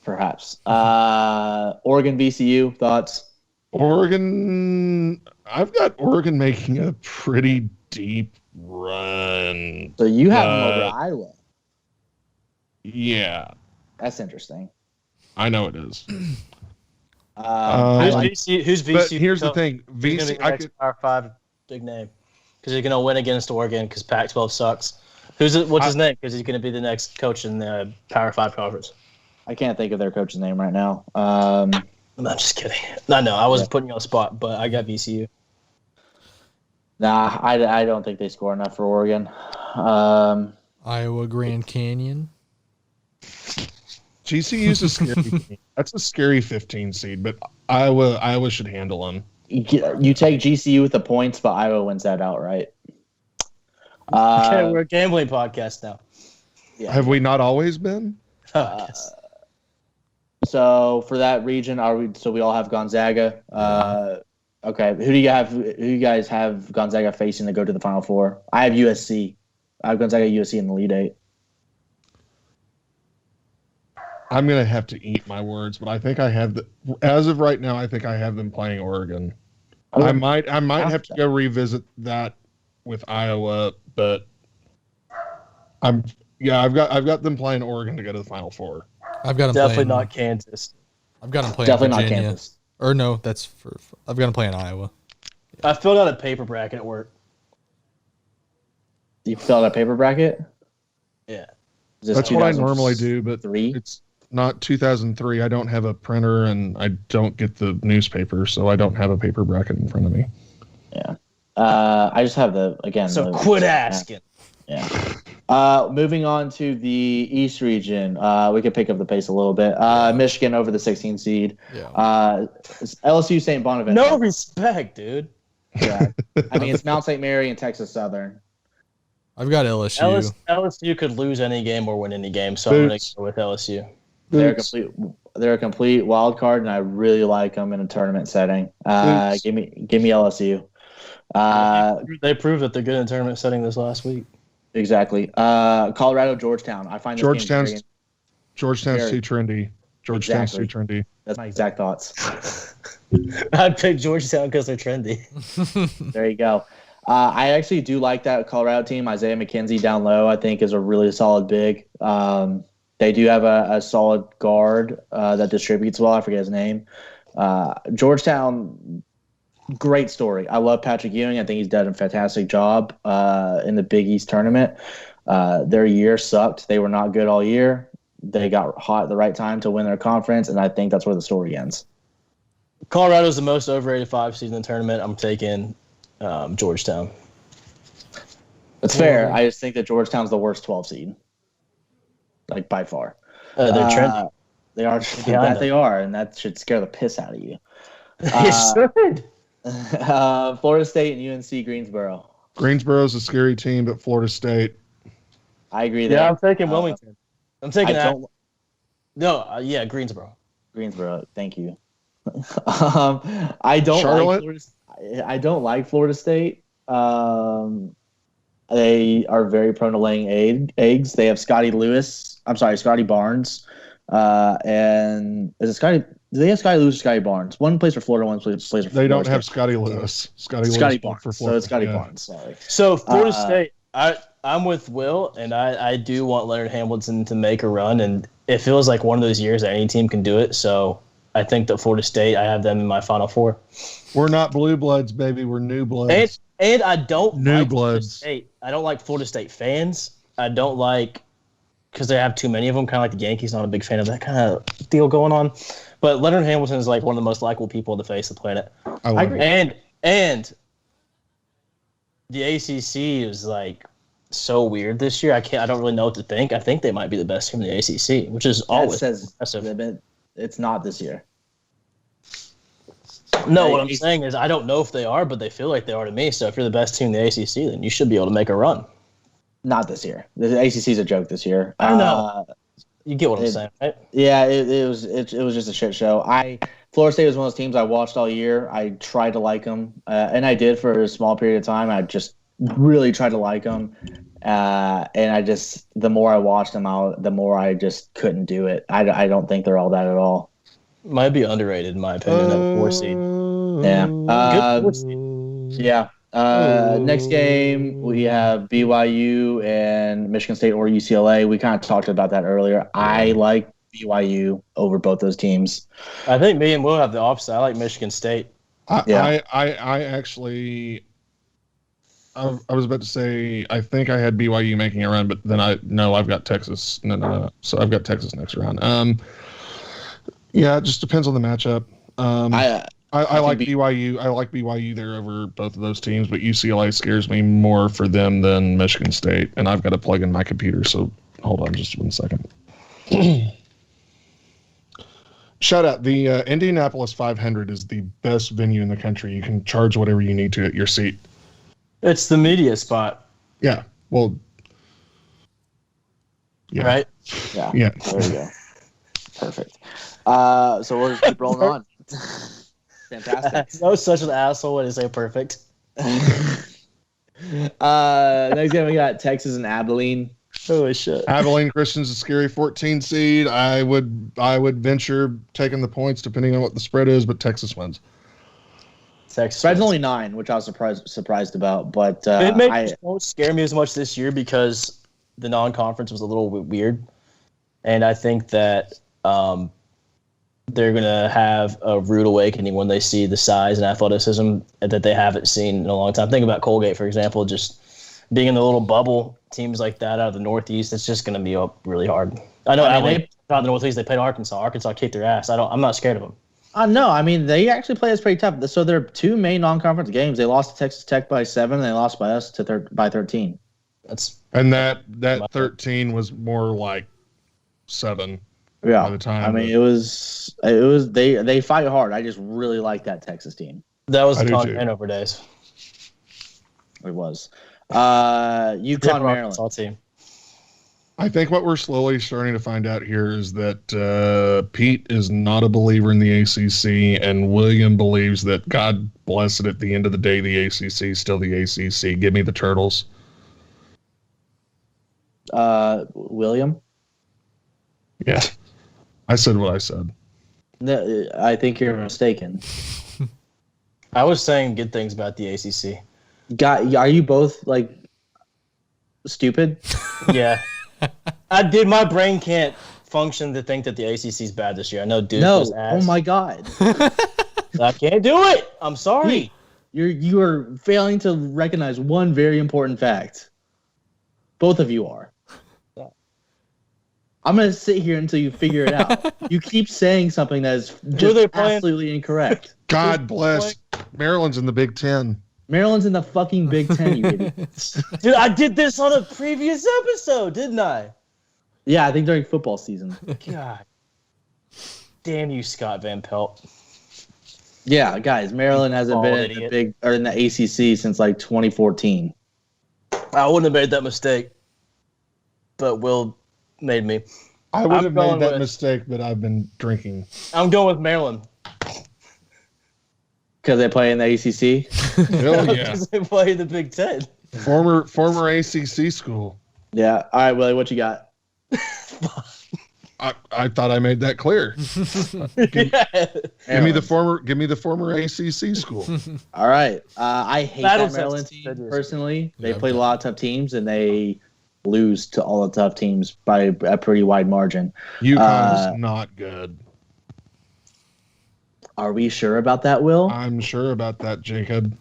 Perhaps. Oregon, VCU. Thoughts? Oregon. I've got Oregon making a pretty deep run. So you have them over Iowa. Yeah. That's interesting. I know it is. Who's VCU? Who's VCU? But here's the thing. Who's gonna be the next Power 5 big name? Because he's going to win against Oregon because Pac-12 sucks. What's his name? Because he's going to be the next coach in the Power 5 conference. I can't think of their coach's name right now. I'm just kidding. No, I wasn't putting you on the spot, but I got VCU. Nah, I don't think they score enough for Oregon. Iowa Grand Canyon. GCU's a scary team. That's a scary 15 seed, but Iowa should handle them. You take GCU with the points, but Iowa wins that outright. Okay, we're a gambling podcast now. Yeah. Have we not always been? So for that region, we all have Gonzaga. Okay, who do you guys have Gonzaga facing to go to the Final Four? I have USC. I have Gonzaga USC in the Elite Eight. I'm gonna have to eat my words, but I think I have as of right now. I think I have them playing Oregon. I might have to go revisit that with Iowa, but I've got them playing Oregon to go to the Final Four. I've got them definitely not Kansas. I've got them playing definitely Virginia. Not Kansas. Or no, I've got them playing Iowa. I filled out a paper bracket at work. You filled out a paper bracket? Yeah. That's what I normally do, but 3? It's not 2003. I don't have a printer and I don't get the newspaper, so I don't have a paper bracket in front of me. Yeah. I just have quit asking. Yeah. Moving on to the East region, we could pick up the pace a little bit. Michigan over the 16 seed. Yeah. LSU St. Bonaventure. No respect, dude. Yeah. I mean, it's Mount St. Mary and Texas Southern. I've got LSU. LSU could lose any game or win any game, so I'm going to go with LSU. They're a complete wild card, and I really like them in a tournament setting. Give me LSU. They proved that they're good in a tournament setting this last week. Exactly. Colorado, Georgetown. I find Georgetown's too trendy. Georgetown's too trendy. That's my exact thoughts. I'd pick Georgetown because they're trendy. There you go. I actually do like that Colorado team. Isaiah McKenzie down low, I think, is a really solid big. They do have a solid guard that distributes well. I forget his name. Georgetown, great story. I love Patrick Ewing. I think he's done a fantastic job in the Big East tournament. Their year sucked. They were not good all year. They got hot at the right time to win their conference, and I think that's where the story ends. Colorado's the most overrated 5 seed in the tournament. I'm taking Georgetown. That's fair. I just think that Georgetown's the worst 12 seed, like by far. They're trendy. They are. They are, and that should scare the piss out of you. It should. Florida State and UNC Greensboro. Greensboro's a scary team, but Florida State. I agree there. Yeah, I'm taking Wilmington. I'm taking Greensboro. Greensboro. Thank you. I don't Charlotte? I don't like Florida State. They are very prone to laying eggs. They have Scotty Barnes. And is it Scotty? Do they have Scotty Lewis or Scotty Barnes? One plays for Florida, one plays for Florida. They don't have Scotty Lewis. Scotty Barnes. For Florida. So it's Scotty Barnes. Sorry. So Florida State, I'm with Will, and I do want Leonard Hamilton to make a run, and it feels like one of those years that any team can do it. So I think that Florida State, I have them in my Final Four. We're not blue bloods, baby. We're new bloods. And I don't like Florida State. I don't like Florida State fans. I don't like because they have too many of them, kind of like the Yankees. Not a big fan of that kind of deal going on. But Leonard Hamilton is like one of the most likable people on the face of the planet. I agree. And the ACC is like so weird this year. I don't really know what to think. I think they might be the best team in the ACC, which is always impressive. It's not this year. No, what I'm saying is I don't know if they are, but they feel like they are to me. So if you're the best team in the ACC, then you should be able to make a run. Not this year. The ACC is a joke this year. I know. You get what I'm saying, right? Yeah, it was just a shit show. Florida State was one of those teams I watched all year. I tried to like them, and I did for a small period of time. I just really tried to like them, and the more I watched them out, the more I just couldn't do it. I don't think they're all that at all. Might be underrated in my opinion. That 4 seed. Yeah. Good 4 seed. Yeah. Next game we have BYU and Michigan State or UCLA. We kind of talked about that earlier. I like BYU over both those teams. I think me and Will have the opposite. I like Michigan State. I actually, I was about to say, I think I had BYU making a run, but then I've got Texas. No. So I've got Texas next round. Yeah, it just depends on the matchup. I like BYU. I like BYU there over both of those teams, but UCLA scares me more for them than Michigan State. And I've got to plug in my computer, so hold on just 1 second. Shout out. The Indianapolis 500 is the best venue in the country. You can charge whatever you need to at your seat. It's the media spot. Yeah. Well. Yeah. Right? Yeah. Yeah. There you go. Perfect. So we'll just keep rolling on. Fantastic. No such an asshole when they say perfect. Next game we got Texas and Abilene. Holy shit. Abilene Christian's a scary 14 seed. I would venture taking the points depending on what the spread is, but Texas wins. Spread's only 9, which I was surprised about, but it won't scare me as much this year because the non-conference was a little weird, and I think that they're gonna have a rude awakening when they see the size and athleticism that they haven't seen in a long time. Think about Colgate, for example, just being in the little bubble. Teams like that out of the Northeast, it's just gonna be really hard. I know. They out the Northeast, they played Arkansas. Arkansas kicked their ass. I'm not scared of them. No, I mean, they actually play us pretty tough. So there are 2 main non-conference games. They lost to Texas Tech by 7, and they lost by us by 13. And that 13 was more like 7. Yeah, by the time. I mean, it was they fight hard. I just really like that Texas team. That was the Content days. It was. UConn, Maryland. Team. I think what we're slowly starting to find out here is that Pete is not a believer in the ACC, and William believes that, God bless it, at the end of the day, the ACC is still the ACC. Give me the Turtles. William? Yeah. I said what I said. No, I think you're mistaken. I was saying good things about the ACC. Are you both, like, stupid? Yeah. My brain can't function to think that the ACC is bad this year. I know Duke was ass. Oh my God. I can't do it. I'm sorry. You are failing to recognize one very important fact. Both of you are. I'm going to sit here until you figure it out. You keep saying something that is just absolutely incorrect. God bless. Maryland's in the Big Ten. Maryland's in the fucking Big Ten, you idiots. Dude, I did this on a previous episode, didn't I? Yeah, I think during football season. God. Damn you, Scott Van Pelt. Yeah, guys, Maryland hasn't been in the ACC since like 2014. I wouldn't have made that mistake, but Will made me. I would have made that mistake, but I've been drinking. I'm going with Maryland. Because they play in the ACC? Hell yeah. Because they play in the Big Ten. Former ACC school. Yeah. All right, Willie, what you got? I thought I made that clear. Give me the former ACC school. All right. I hate that Maryland team personally. They played a lot of tough teams, and they lose to all the tough teams by a pretty wide margin. UConn is not good. Are we sure about that, Will? I'm sure about that, Jacob.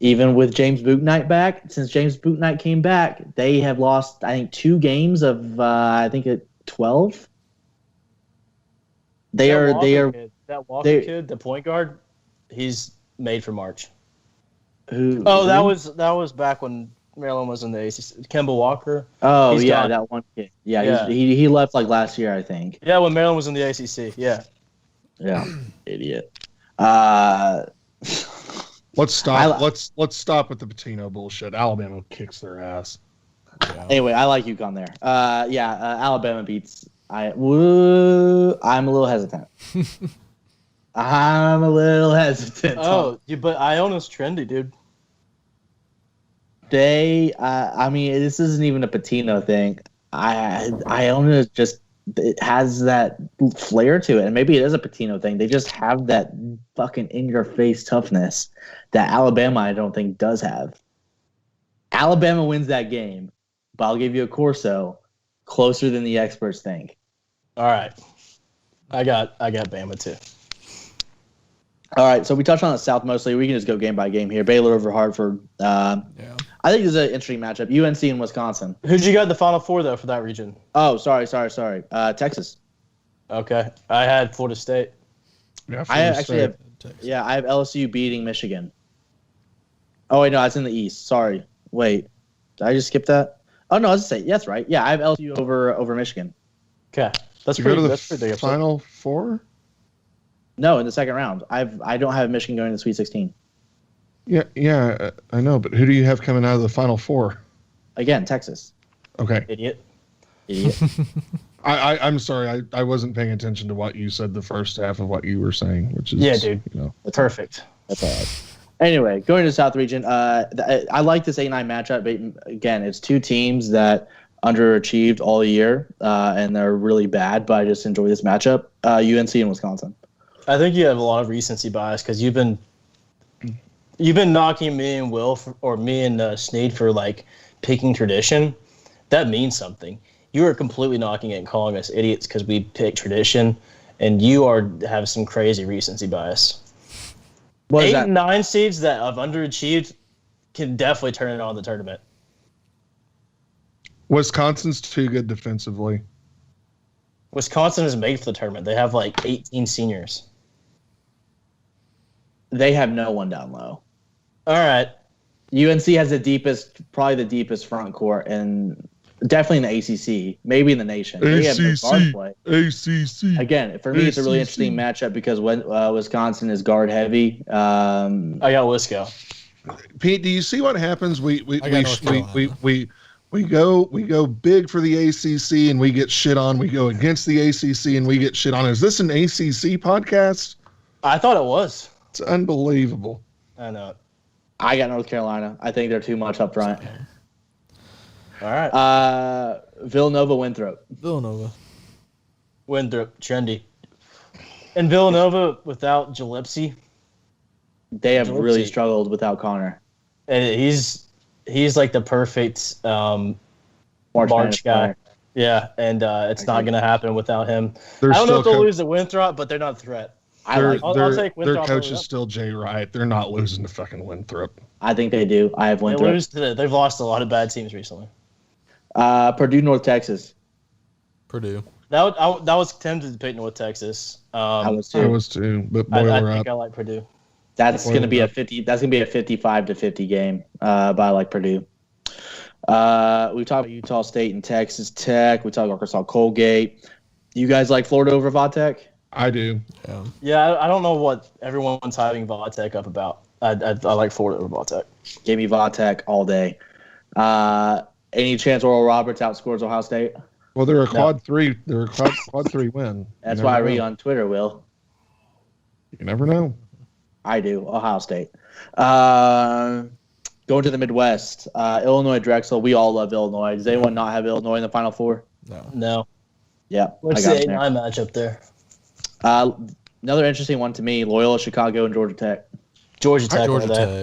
Even with James Bouknight back, since James Bouknight came back, they have lost, I think, 2 games of 12. That Walker kid, the point guard, he's made for March. That was back when Maryland was in the ACC. Kemba Walker. Oh, yeah, that one kid. Yeah. He left like last year, I think. Yeah, when Maryland was in the ACC. Yeah. Yeah, idiot. Let's stop. Let's stop with the Patino bullshit. Alabama kicks their ass. Yeah. Anyway, I like UConn there. Alabama beats. I'm a little hesitant. But Iona's trendy, dude. This isn't even a Patino thing. Iona just, it has that flair to it, and maybe it is a Patino thing. They just have that fucking in-your-face toughness that Alabama, I don't think, does have. Alabama wins that game, but I'll give you a Corso closer than the experts think. All right. I got Bama too. All right, so we touched on the South mostly. We can just go game by game here. Baylor over Hartford. I think this is an interesting matchup. UNC and Wisconsin. Who'd you got in the Final Four though for that region? Oh, sorry. Texas. Okay, I had Florida State. Yeah, I actually have. Yeah, I have LSU beating Michigan. Oh wait, no, that's in the East. Sorry. Wait, did I just skip that? Oh no, let's say that's right. Yeah, I have LSU over Michigan. Okay, that's You pretty. go to the That's pretty big. Final Four. No, in the second round. I don't have Michigan going to the Sweet 16. Yeah, I know, but who do you have coming out of the Final Four? Again, Texas. Okay. Idiot. I'm sorry, I wasn't paying attention to what you said the first half of what you were saying, which is dude. That's Perfect. That's all right. Anyway, going to the South region, I like this 8-9 matchup, but again, it's two teams that underachieved all year, and they're really bad, but I just enjoy this matchup. UNC and Wisconsin. I think you have a lot of recency bias because you've been knocking me and Will or me and Snead for like picking tradition. That means something. You are completely knocking it and calling us idiots because we pick tradition, and you have some crazy recency bias. 8 and 9 seeds that have underachieved can definitely turn it on in the tournament. Wisconsin's too good defensively. Wisconsin is made for the tournament. They have like 18 seniors. They have no one down low. All right. UNC has probably the deepest front court, and definitely in the ACC, maybe in the nation. They have no guard play. ACC. Again, for me, it's a really interesting matchup because when Wisconsin is guard heavy. I got Wisco. Pete, do you see what happens? We go big for the ACC and we get shit on. We go against the ACC and we get shit on. Is this an ACC podcast? I thought it was. It's unbelievable. I know it. I got North Carolina. I think they're too much up front. All right. Villanova, Winthrop. Winthrop, trendy. And Villanova without Gillespie. They have really struggled without Connor. And he's like the perfect March guy. Yeah, and it's not going to happen without him. I don't know if they'll lose to Winthrop, but they're not a threat. I'll take Winthrop. Their coach is still Jay Wright. They're not losing to fucking Winthrop. I think they do. I have Winthrop. They've lost a lot of bad teams recently. Purdue, North Texas. Purdue. That was tempted to pick North Texas. I was too. But I think I like Purdue. That's going to be a 50. That's going to be a 55-50 game. But I like Purdue. We talked about Utah State and Texas Tech. We talked Arkansas Colgate. You guys like Florida over Vatech? I do. Yeah, I don't know what everyone's hyping Vatech up about. I like Florida over Vatech. Give me Vatech all day. Any chance Oral Roberts outscores Ohio State? Well, they're a quad three. They're a quad 3 win. That's why I read on Twitter, Will. You never know. I do. Ohio State. Going to the Midwest. Illinois, Drexel. We all love Illinois. Does anyone not have Illinois in the Final Four? No. Yeah. What's the 8-9 matchup there? Another interesting one to me, Loyola, Chicago, and Georgia Tech. Georgia Tech.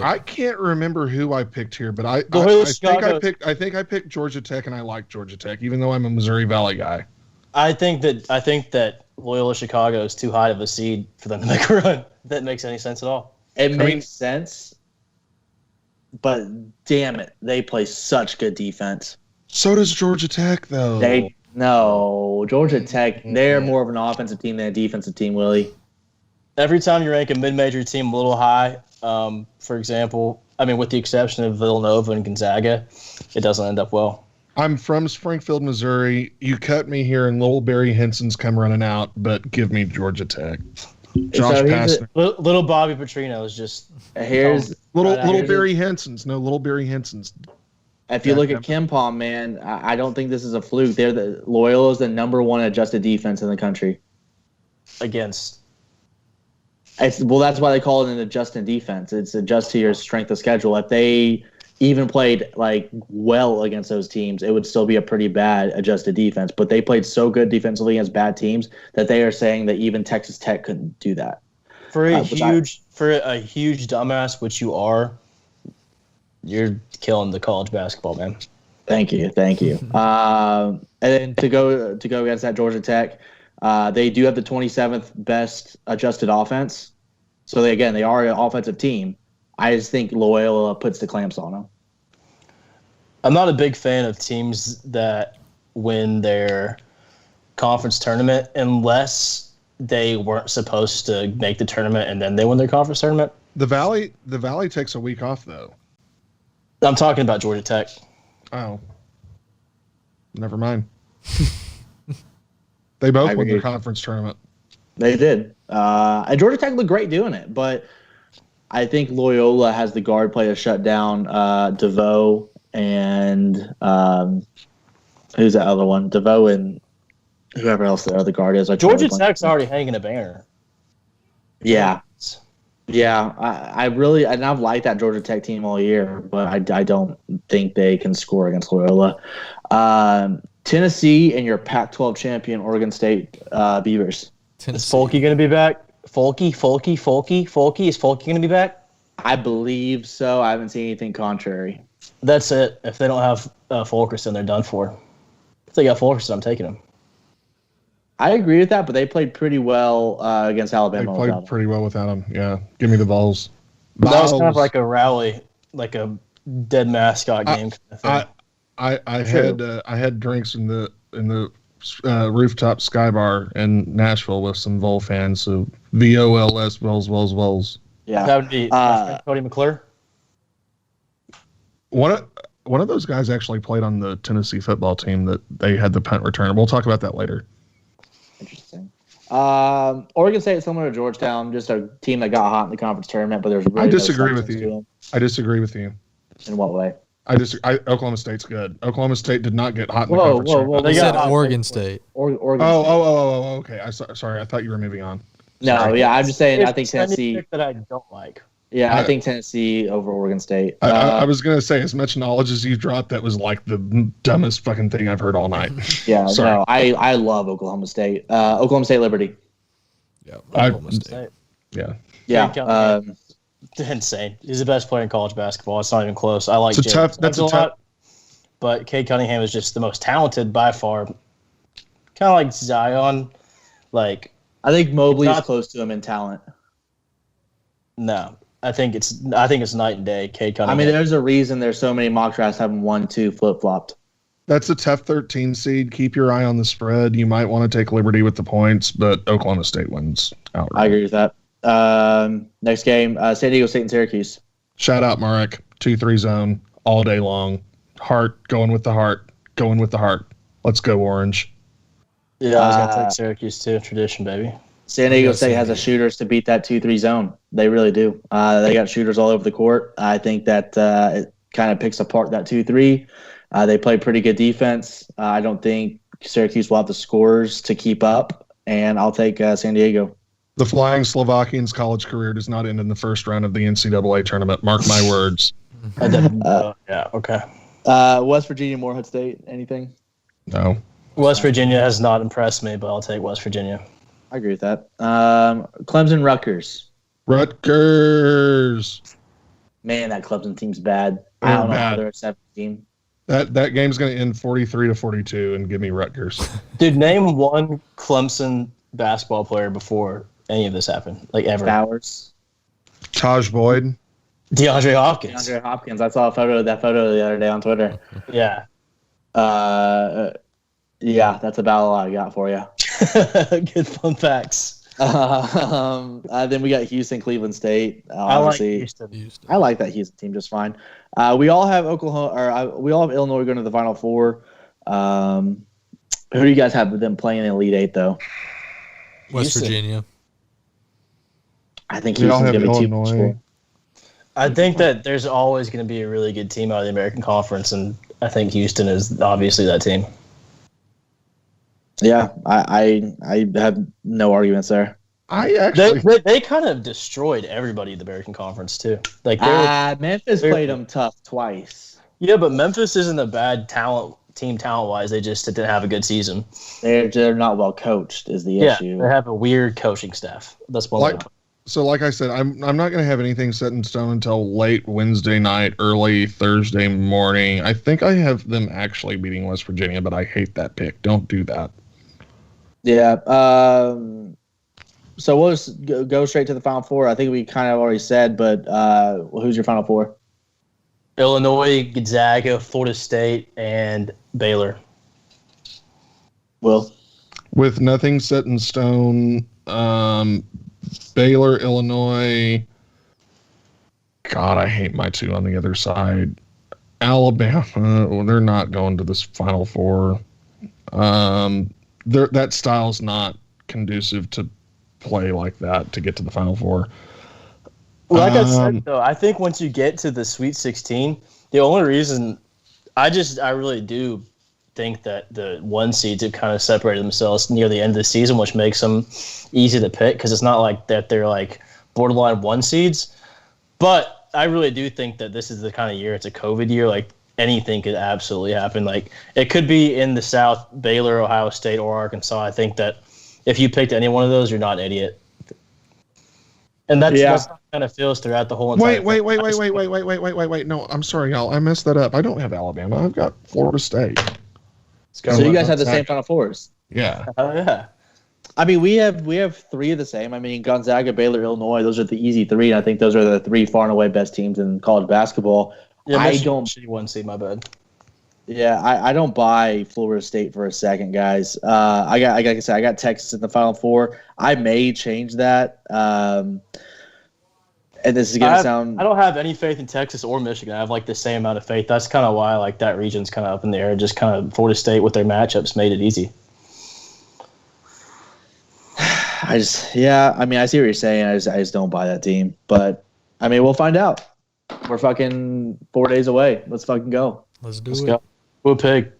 I can't remember who I picked here, but I think I picked Georgia Tech, and I like Georgia Tech, even though I'm a Missouri Valley guy. I think that Loyola Chicago is too high of a seed for them to make a run. That makes any sense at all. It makes sense, but damn it, they play such good defense. So does Georgia Tech, though. Georgia Tech, they're more of an offensive team than a defensive team, Willie. Every time you rank a mid-major team a little high, for example, with the exception of Villanova and Gonzaga, it doesn't end up well. I'm from Springfield, Missouri. You cut me here, and little Barry Henson's come running out, but give me Georgia Tech. Josh Pastner. Little Bobby Petrino is just little Barry Henson's. No, little Barry Henson's. If you look at KenPom, man, I don't think this is a fluke. Loyola's the number 1 adjusted defense in the country. Against. That's why they call it an adjusted defense. It's adjust to your strength of schedule. If they even played well against those teams, it would still be a pretty bad adjusted defense. But they played so good defensively against bad teams that they are saying that even Texas Tech couldn't do that. For a huge dumbass, which you are, you're killing the college basketball, man. Thank you. And then to go against that Georgia Tech, They do have the 27th best adjusted offense. So they are an offensive team. I just think Loyola puts the clamps on them. I'm not a big fan of teams that win their conference tournament unless they weren't supposed to make the tournament and then they win their conference tournament. The Valley takes a week off though. I'm talking about Georgia Tech. Oh, never mind. They both won their conference tournament. They did. And Georgia Tech looked great doing it, but I think Loyola has the guard play to shut down DeVoe and who's the other one? DeVoe and whoever else the other guard is. Georgia Tech's already hanging a banner. Yeah. Yeah, I've liked that Georgia Tech team all year, but I don't think they can score against Loyola. Tennessee and your Pac-12 champion Oregon State Beavers. Tennessee. Is Folky going to be back? Folky. Is Folky going to be back? I believe so. I haven't seen anything contrary. That's it. If they don't have Fulkerson, they're done for. If they got Fulkerson, I'm taking them. I agree with that, but they played pretty well against Alabama. They played pretty well without him. Yeah, give me the balls. That was kind of like a rally, like a dead mascot game. I had drinks in the rooftop sky bar in Nashville with some Vol fans. So VOLS Vols. Yeah, that would be Cody McClure. One of those guys actually played on the Tennessee football team that they had the punt return. We'll talk about that later. Interesting. Oregon State is similar to Georgetown, just a team that got hot in the conference tournament, but there's really I disagree with you. In what way? Oklahoma State's good. Oklahoma State did not get hot in the conference tournament. They said Oregon State. Oregon State. Okay. Sorry. I thought you were moving on. No, sorry. Yeah, I'm just saying. I think Tennessee. That I don't like. Yeah, I think Tennessee over Oregon State. I was gonna say, as much knowledge as you dropped, that was like the dumbest fucking thing I've heard all night. Yeah, no, I love Oklahoma State. Oklahoma State Liberty. Yeah, Oklahoma State. Yeah. Insane. He's the best player in college basketball. It's not even close. I like James a lot, but Cade Cunningham is just the most talented by far. Kind of like Zion. Like I think Mobley is close to him in talent. No, I think it's night and day. Cade Cunningham. I mean, there's a reason there's so many mock drafts having 1-2 flip flopped. That's a tough 13 seed. Keep your eye on the spread. You might want to take Liberty with the points, but Oklahoma State wins outright. I agree with that. Next game, San Diego State and Syracuse. Shout out Marek, 2-3 zone all day long. Heart going with the heart. Let's go Orange. Yeah, I was gonna take Syracuse too. Tradition, baby. San Diego State has the shooters to beat that 2-3 zone. They really do. They got shooters all over the court. I think that it kind of picks apart that 2-3. They play pretty good defense. I don't think Syracuse will have the scores to keep up, and I'll take San Diego. The Flying Slovakians' college career does not end in the first round of the NCAA tournament. Mark my words. Yeah, okay. West Virginia, Morehead State, anything? No. West Virginia has not impressed me, but I'll take West Virginia. I agree with that. Clemson, Rutgers. Man, that Clemson team's bad. I don't know how they're a 7 team. That game's going to end 43-42 and give me Rutgers. Dude, name one Clemson basketball player before any of this happened, like ever. Bowers. Taj Boyd. DeAndre Hopkins. I saw that photo the other day on Twitter. Yeah. Yeah, that's about all I got for you. Good fun facts. Then we got Houston, Cleveland State. I like Houston. I like that Houston team just fine. We all have we all have Illinois going to the Final Four. Who do you guys have them playing in the Elite Eight though? West Virginia. I think Houston's going to be too much. I think that there's always going to be a really good team out of the American Conference, and I think Houston is obviously that team. Yeah, I have no arguments there. They kind of destroyed everybody in the American Conference too. Like Memphis played them tough twice. Yeah, but Memphis isn't a bad team talent-wise. They just didn't have a good season. They're not well coached is the issue. They have a weird coaching staff. That's one. So, like I said, I'm not going to have anything set in stone until late Wednesday night, early Thursday morning. I think I have them actually beating West Virginia, but I hate that pick. Don't do that. Yeah. So we'll just go straight to the Final Four. I think we kind of already said, but who's your Final Four? Illinois, Gonzaga, Florida State, and Baylor. Will? With nothing set in stone, Baylor, Illinois. God, I hate my two on the other side. Alabama, well, they're not going to this Final Four. That style's not conducive to play like that to get to the Final Four. Like I said, though, I think once you get to the Sweet 16, the only reason I really do think that the one seeds have kind of separated themselves near the end of the season, which makes them easy to pick because it's not like that they're like borderline one seeds. But I really do think that this is the kind of year, it's a COVID year, like anything could absolutely happen. Like it could be in the South, Baylor, Ohio State, or Arkansas. I think that if you picked any one of those, you're not an idiot. And that's how it kind of feels throughout the whole entire Wait. No, I'm sorry, y'all. I messed that up. I don't have Alabama. I've got Florida State. So you guys have the same Final Fours? Yeah. Oh, yeah. I mean, we have three of the same. I mean, Gonzaga, Baylor, Illinois, those are the easy three. And I think those are the three far and away best teams in college basketball. Yeah, I don't one seed, my bad. Yeah, I don't buy Florida State for a second, guys. I got Texas in the Final Four. I may change that. And this is gonna sound. I don't have any faith in Texas or Michigan. I have like the same amount of faith. That's kind of why like that region's kind of up in the air. Just kind of Florida State with their matchups made it easy. I see what you're saying. I just don't buy that team. But I mean, we'll find out. We're fucking 4 days away. Let's fucking go. Let's do Let's it. go. Woo pig.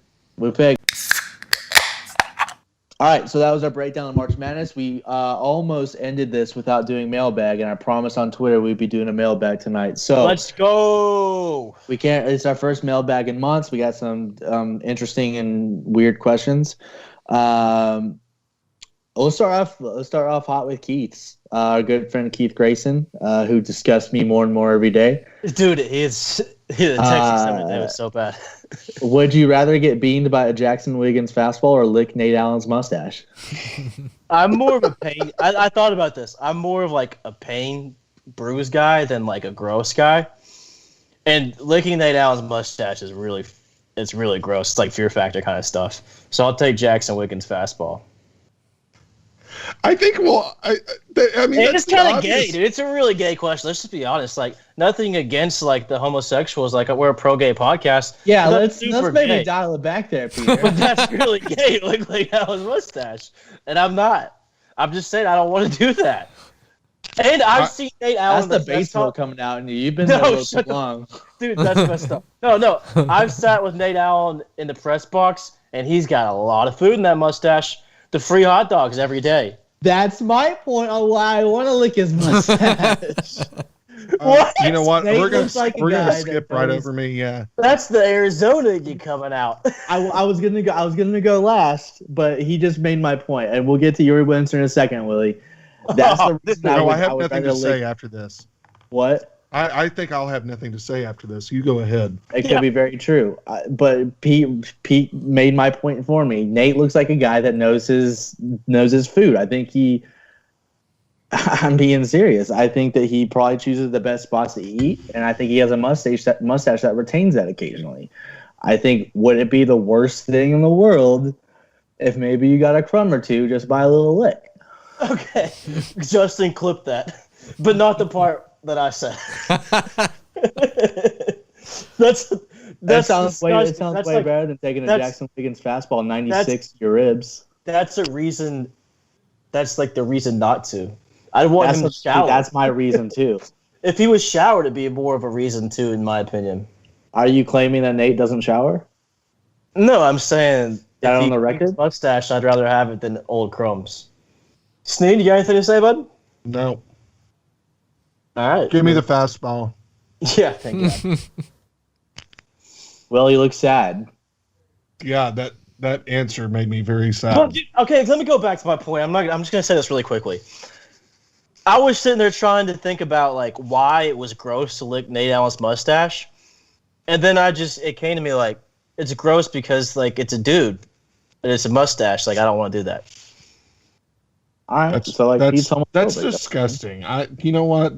All right, so that was our breakdown of March Madness. We almost ended this without doing mailbag, and I promised on Twitter we'd be doing a mailbag tonight. So let's go. We can't. It's our first mailbag in months. We got some interesting and weird questions. Let's start off hot with Keith's. Our good friend Keith Grayson, who disgusts me more and more every day. Dude, the Texas everything was so bad. Would you rather get beamed by a Jackson Wiggins fastball or lick Nate Allen's mustache? I'm more of a pain. I thought about this. I'm more of like a pain bruise guy than like a gross guy. And licking Nate Allen's mustache is really gross. It's like Fear Factor kind of stuff. So I'll take Jackson Wiggins fastball. I think. Well, I mean, it's kind of gay, dude. It's a really gay question. Let's just be honest. Like nothing against like the homosexuals. Like we're a pro-gay podcast. Yeah, let's maybe dial it back there, Peter. But that's really gay. Look like Allen's mustache, and I'm not. I'm just saying I don't want to do that. And I've seen Nate Allen. That's the baseball coming out in you. You've been there so long, dude. That's messed up. No. I've sat with Nate Allen in the press box, and he's got a lot of food in that mustache. The free hot dogs every day. That's my point on why I want to lick his mustache. What? You know what? Nate We're gonna like skip right over me. Yeah. That's the Arizona you coming out. I was gonna go last, but he just made my point, and we'll get to your answer in a second, Willie. That's the reason I have nothing to say after this. What? I think I'll have nothing to say after this. You go ahead. It could be very true. But Pete made my point for me. Nate looks like a guy that knows his food. I think I'm being serious. I think that he probably chooses the best spots to eat, and I think he has a mustache that retains that occasionally. I think, would it be the worst thing in the world if maybe you got a crumb or two just by a little lick? Okay. Justin, clip that. But not the part that I said. That sounds way better than taking a Jackson Wiggins fastball 96 to your ribs. That's a reason. That's like the reason not to. I want him to shower. That's my reason too. If he was showered, it'd be more of a reason too, in my opinion. Are you claiming that Nate doesn't shower? No, I'm saying that on the record. Mustache, I'd rather have it than old crumbs. Sneed, you got anything to say, bud? No. All right. Give me the fastball. Yeah, thank God. Well, you look sad. Yeah, that answer made me very sad. Well, dude, okay, let me go back to my point. I'm just gonna say this really quickly. I was sitting there trying to think about like why it was gross to lick Nate Allen's mustache, and then it came to me like it's gross because like it's a dude and it's a mustache. Like I don't want to do that. All right. So like that's he's homophobic. that's disgusting. You know what?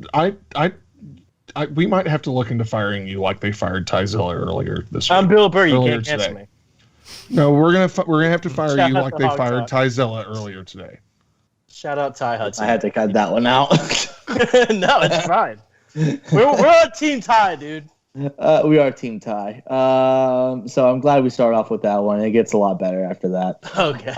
We might have to look into firing you like they fired Tyzilla earlier this week. I'm Bill Burr. You Earlier can't cancel today. me. No, we're gonna have to fire Shout you out like to they Hog fired Talk. Tyzilla earlier today. Shout out Ty Hudson. I had to cut that one out. No, it's fine. We're on Team Ty, dude. We are Team Ty. So I'm glad we started off with that one. It gets a lot better after that. Okay.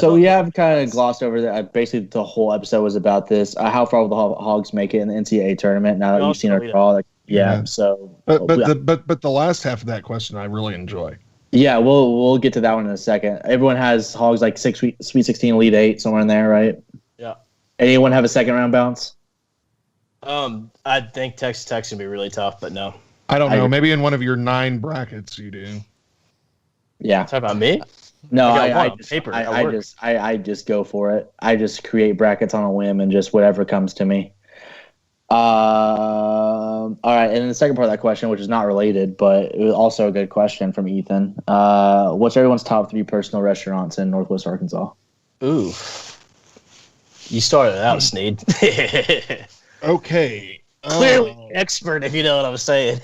So we have kind of glossed over that. Basically, the whole episode was about this. How far will the Hogs make it in the NCAA tournament? Now that you've seen our draw, like, yeah. So, but the last half of that question I really enjoy. Yeah, we'll get to that one in a second. Everyone has Hogs like Sweet 16, Elite 8, somewhere in there, right? Yeah. Anyone have a second round bounce? I think Texas Tech's gonna be really tough, but no. I don't know. Maybe in one of your 9 brackets you do. Yeah. Talk about me? No, I just go for it. I just create brackets on a whim and just whatever comes to me. All right, and then the second part of that question, which is not related, but it was also a good question from Ethan. What's everyone's top 3 personal restaurants in Northwest Arkansas? Ooh. You started out, Sneed. Okay. Clearly expert, if you know what I'm saying.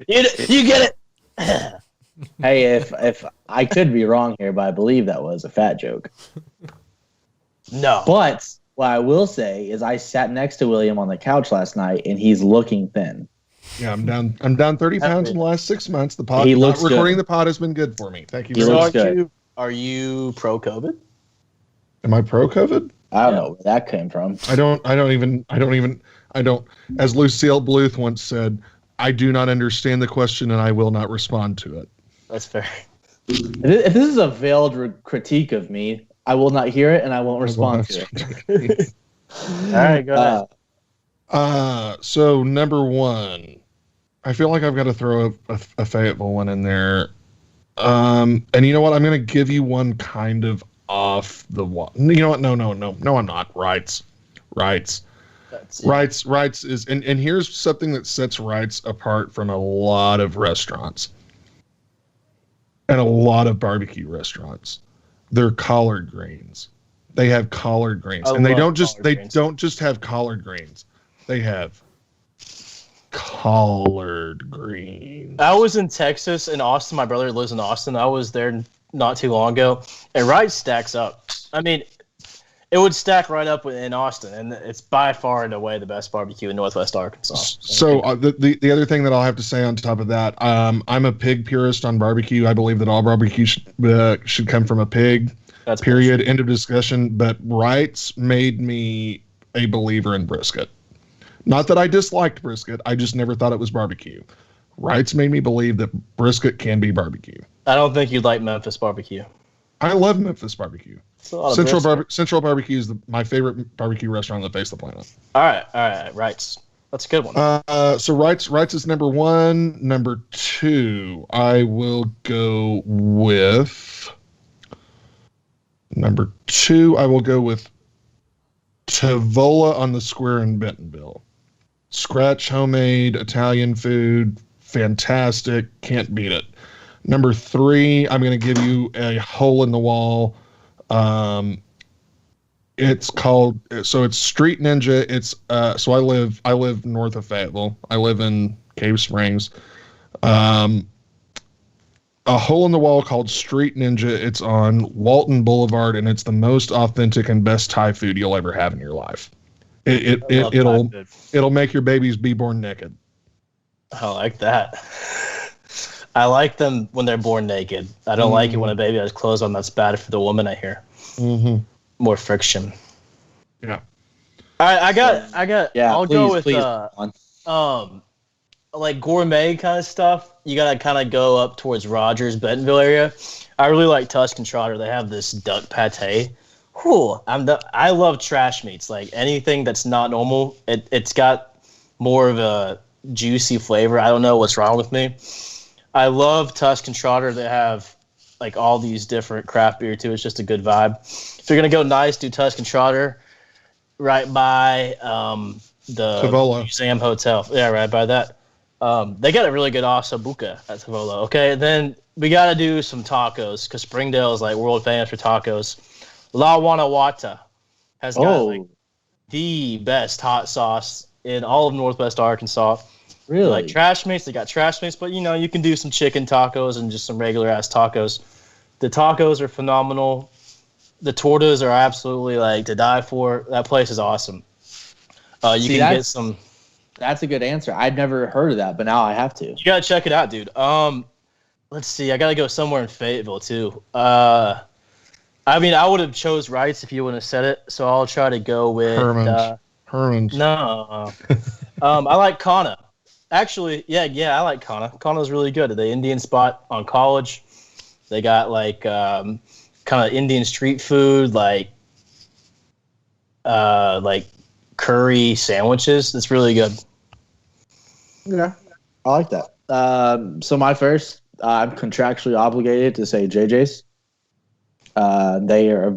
you get it. Hey, if I could be wrong here, but I believe that was a fat joke. No. But what I will say is I sat next to William on the couch last night, and he's looking thin. Yeah, I'm down 30 pounds in the last 6 months. The pod, He looks recording good. the pod has been good for me. Thank you He very looks much. good. Are you pro COVID? Am I pro COVID? I don't know where that came from. I don't. As Lucille Bluth once said, I do not understand the question and I will not respond to it. That's fair. If this is a veiled critique of me, I will not hear it and I won't respond to it. All right, go ahead. So number 1, I feel like I've got to throw a Fayetteville one in there. And you know what? I'm going to give you one kind of off the wall. You know what? No, I'm not. Wrights is, and here's something that sets Wrights apart from a lot of restaurants and a lot of barbecue restaurants. They're collard greens. They have collard greens, and they don't just have collard greens. They have collard greens. I was in Texas, in Austin. My brother lives in Austin. I was there not too long ago, and Wright stacks up. I mean, it would stack right up in Austin, and it's by far and away the best barbecue in Northwest Arkansas. So the other thing that I'll have to say on top of that, I'm a pig purist on barbecue. I believe that all barbecue should come from a pig. That's period. End of discussion. But Wright's made me a believer in brisket. Not that I disliked brisket. I just never thought it was barbecue. Wright's made me believe that brisket can be barbecue. I don't think you'd like Memphis barbecue. I love Memphis barbecue. Central Barbecue is my favorite barbecue restaurant on the face of the planet. All right. Wrights. That's a good one. So Wrights is number 1. Number 2, I will go with. Number 2, I will go with Tavola on the Square in Bentonville. Scratch homemade Italian food, fantastic, can't beat it. Number 3, I'm going to give you a hole in the wall. It's called, so it's Street Ninja. It's so I live north of Fayetteville. I live in Cave Springs. A hole in the wall called Street Ninja. It's on Walton Boulevard, and it's the most authentic and best Thai food you'll ever have in your life. It'll make your babies be born naked. I like that. I like them when they're born naked. I don't like it when a baby has clothes on. That's bad for the woman, I hear. Mm-hmm. More friction. Yeah. All right, I got. Yeah, I'll go with like gourmet kind of stuff. You gotta kind of go up towards Rogers, Bentonville area. I really like Tuscan Trotter. They have this duck pate. Whew, I love trash meats. Like anything that's not normal, it's got more of a juicy flavor. I don't know what's wrong with me. I love Tuscan Trotter. They have like all these different craft beer too. It's just a good vibe. If you're gonna go nice, do Tuscan Trotter right by the Tavola Museum Hotel. Yeah, right by that. They got a really good ossobuco at Savolo. Okay, then we got to do some tacos because Springdale is like world famous for tacos. La Guanajuata has got like the best hot sauce in all of Northwest Arkansas. Really? Like trash mates, they got trash mates, but you can do some chicken tacos and just some regular ass tacos. The tacos are phenomenal. The tortas are absolutely like to die for. That place is awesome. You can get some. That's a good answer. I'd never heard of that, but now I have to. You gotta check it out, dude. Let's see. I gotta go somewhere in Fayetteville too. I would have chose Wrights if you wouldn't have said it, so I'll try to go with Herman's. No. I like Kana. Actually, yeah, I like Kana. Kana's really good. The Indian spot on College. They got like kind of Indian street food, like curry sandwiches. It's really good. Yeah, I like that. So my first, I'm contractually obligated to say JJ's. They are a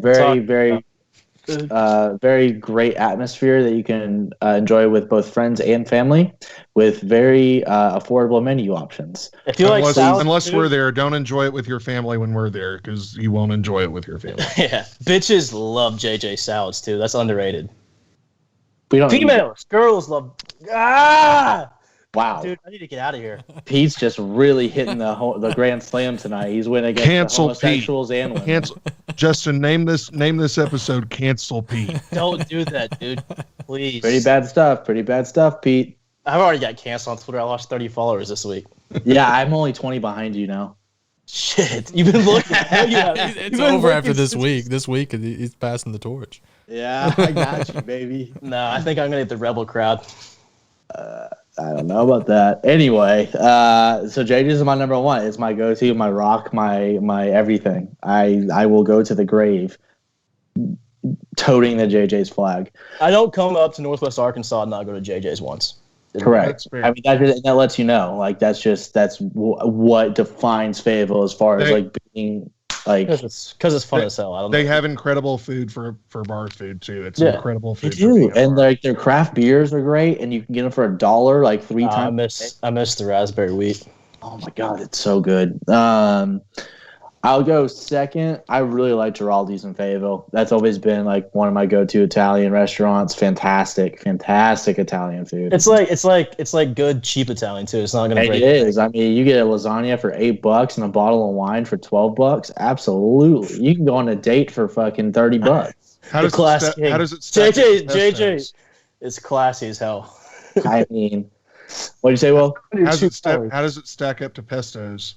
very great atmosphere that you can enjoy with both friends and family, with very affordable menu options. If you like salad, unless we're there, don't enjoy it with your family when we're there because you won't enjoy it with your family. Yeah, bitches love JJ salads too. That's underrated. Females, girls love. Wow, dude, I need to get out of here. Pete's just really hitting the grand slam tonight. He's winning against the homosexuals and women. Cancel. Justin, name this episode "Cancel Pete." Don't do that, dude. Please. Pretty bad stuff, Pete. I've already got canceled on Twitter. I lost 30 followers this week. Yeah, I'm only 20 behind you now. Shit, you've been looking. It's over after this week. This week, he's passing the torch. Yeah, I got you, baby. No, I think I'm gonna get the rebel crowd. I don't know about that. Anyway, so JJ's is my number one. It's my go-to, my rock, my everything. I will go to the grave toting the JJ's flag. I don't come up to Northwest Arkansas and not go to JJ's once. Correct. I mean, that lets you know. Like, that's what defines Fayetteville as far as like being like. Because it's fun as hell. They have incredible food for bar food too. It's incredible food. They do, and like their craft beers are great, and you can get them for $1 like 3 times. I miss the raspberry wheat. Oh my god, it's so good. I'll go second. I really like Giraldi's in Fayetteville. That's always been like one of my go-to Italian restaurants. Fantastic Italian food. It's like good cheap Italian too. It's not gonna break. It is. I mean, you get a lasagna for $8 and a bottle of wine for $12. Absolutely, you can go on a date for fucking $30. How does it stack? JJ, it's classy as hell. I mean, what do you say? Well, how does it stack up to Pesto's?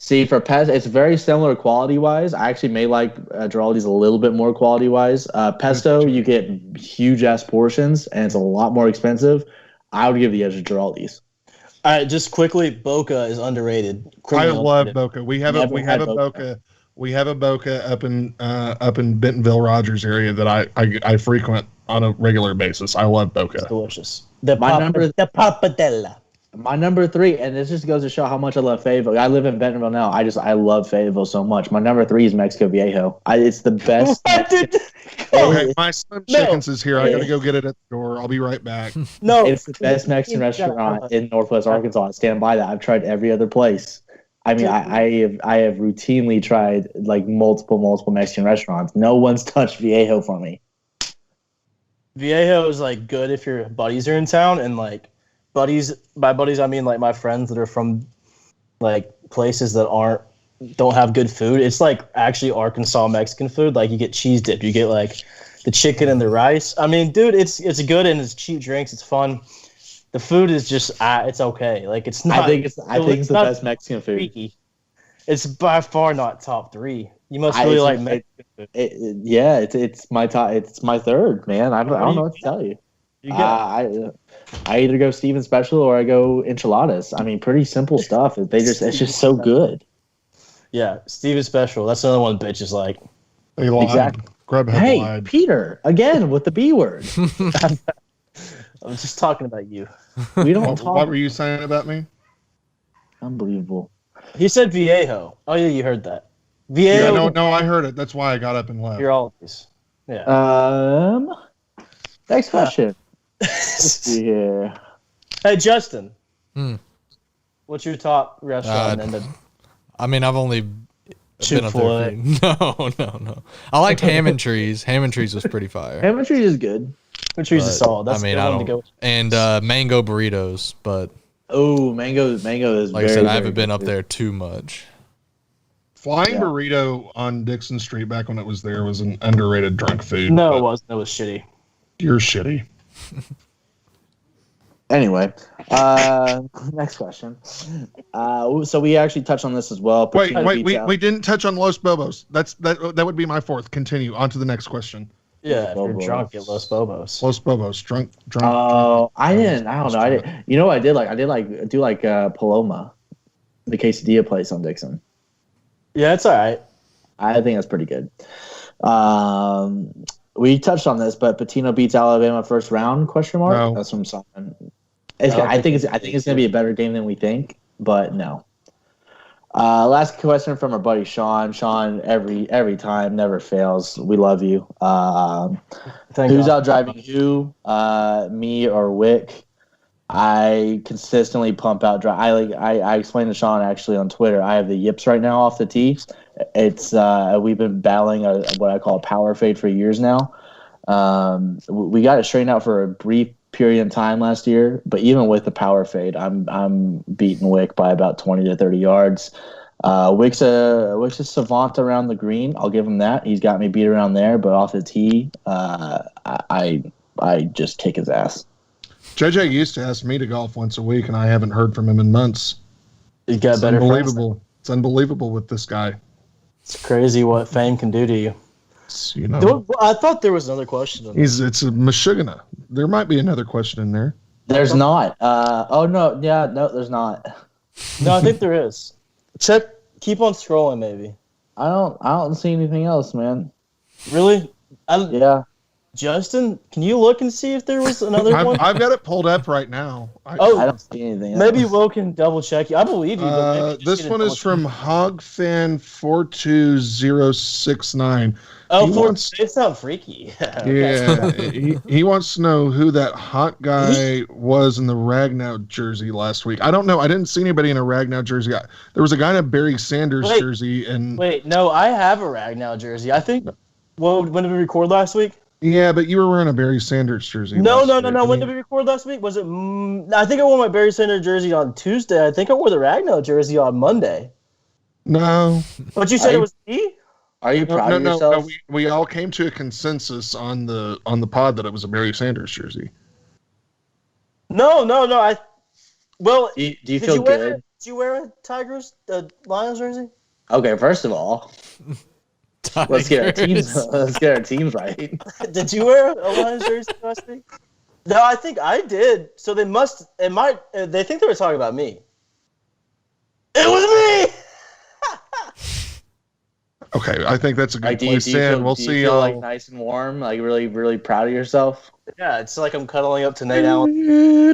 See, for pesto, it's very similar quality-wise. I actually may like Giraldi's a little bit more quality-wise. Pesto, you get huge-ass portions, and it's a lot more expensive. I would give the edge to Giraldi's. All right, just quickly, Boca is underrated. I love Boca. We have a Boca up in Bentonville Rogers area that I frequent on a regular basis. I love Boca. It's delicious. The pappardella. My number 3, and this just goes to show how much I love Fayetteville. I live in Bentonville now. I love Fayetteville so much. My number 3 is Mexico Viejo. It's the best. Okay, my Slim Chickens is here. I gotta go get it at the door. I'll be right back. No, it's the best Mexican restaurant in Northwest Arkansas. I stand by that. I've tried every other place. I mean, I have routinely tried like multiple Mexican restaurants. No one's touched Viejo for me. Viejo is like good if your buddies are in town, and like buddies, by buddies I mean like my friends that are from like places that don't have good food. It's like actually Arkansas Mexican food. Like you get cheese dip, you get like the chicken and the rice. I mean, dude, it's good and it's cheap drinks. It's fun. The food is just it's okay. Like it's not. I think it's the best Mexican food. Freaky. It's by far not top 3. You must really like Mexican food. It's my top. It's my third, man. I don't know what to tell you. I either go Steven Special or I go enchiladas. I mean, pretty simple stuff. It's just so good. Yeah, Steven Special. That's another one bitches like. Exactly. Hey, Peter, again with the B word. I'm just talking about you. We don't talk. What were you saying about me? Unbelievable. He said Viejo. Oh yeah, you heard that. Viejo. Yeah, no, I heard it. That's why I got up and left. You're always. Yeah. Next question. Let's see here. Hey, Justin. What's your top restaurant? I mean, I've only been up there. No. I liked Ham and Trees. Ham and Trees was pretty fire. Ham and Trees is good. Ham and Trees is solid. That's the one to go. And mango burritos, but mango is like I said, I haven't been up there too much. Flying Burrito on Dixon Street back when it was there was an underrated drunk food. No, it wasn't. It was shitty. You're shitty. Anyway, next question. So we actually touched on this as well. Wait, we didn't touch on Los Bobos. That would be my fourth. Continue on to the next question. Yeah, if you're drunk at Los Bobos. Los Bobos, drunk. Oh, I don't know. I didn't. You know what I did? I do like Paloma, the quesadilla place on Dixon. Yeah, it's all right. I think that's pretty good. We touched on this, but Patino beats Alabama first round? No. That's from Simon. I think it's going to be a better game than we think, but no. Last question from our buddy Sean. Sean, every time, never fails. We love you. Who's out driving who? Me or Wick? I consistently pump out drive. I explained to Sean actually on Twitter. I have the yips right now off the tee. It's we've been battling what I call a power fade for years now. We got it straightened out for a brief period in time last year, but even with the power fade, I'm beating Wick by about 20 to 30 yards. Wick's a savant around the green. I'll give him that. He's got me beat around there, but off the tee, I just kick his ass. JJ used to ask me to golf once a week, and I haven't heard from him in months. He's got better unbelievable. It's unbelievable with this guy. It's crazy what fame can do to you. You know, I thought there was another question. It's a Meshuggah. There might be another question in there. There's not. There's not. No, I think there is. Check. Keep on scrolling, maybe. I don't see anything else, man. Really? Yeah. Justin, can you look and see if there was another one? I've got it pulled up right now. I don't see anything else. Maybe Will can double check you. I believe you. This one is from Hogfan42069. They sound freaky. Yeah, he wants to know who that hot guy was in the Ragnow jersey last week. I don't know. I didn't see anybody in a Ragnow jersey. There was a guy in a Barry Sanders jersey. No, I have a Ragnow jersey. I think. Well, when did we record last week? Yeah, but you were wearing a Barry Sanders jersey. No. When did we record last week? Was it? I think I wore my Barry Sanders jersey on Tuesday. I think I wore the Ragnow jersey on Monday. No. But you said it was me? Are you proud of yourself? No, we all came to a consensus on the pod that it was a Barry Sanders jersey. No. Do you feel good? Did you wear a Lions jersey? Okay, first of all, let's get our teams right. Did you wear a Lions jersey last week? No, I think I did. So they think they were talking about me. It was me. Okay, I think that's a good place to end. We'll see. Do you feel like nice and warm, like really, really proud of yourself? Yeah, it's like I'm cuddling up to Nate Allen.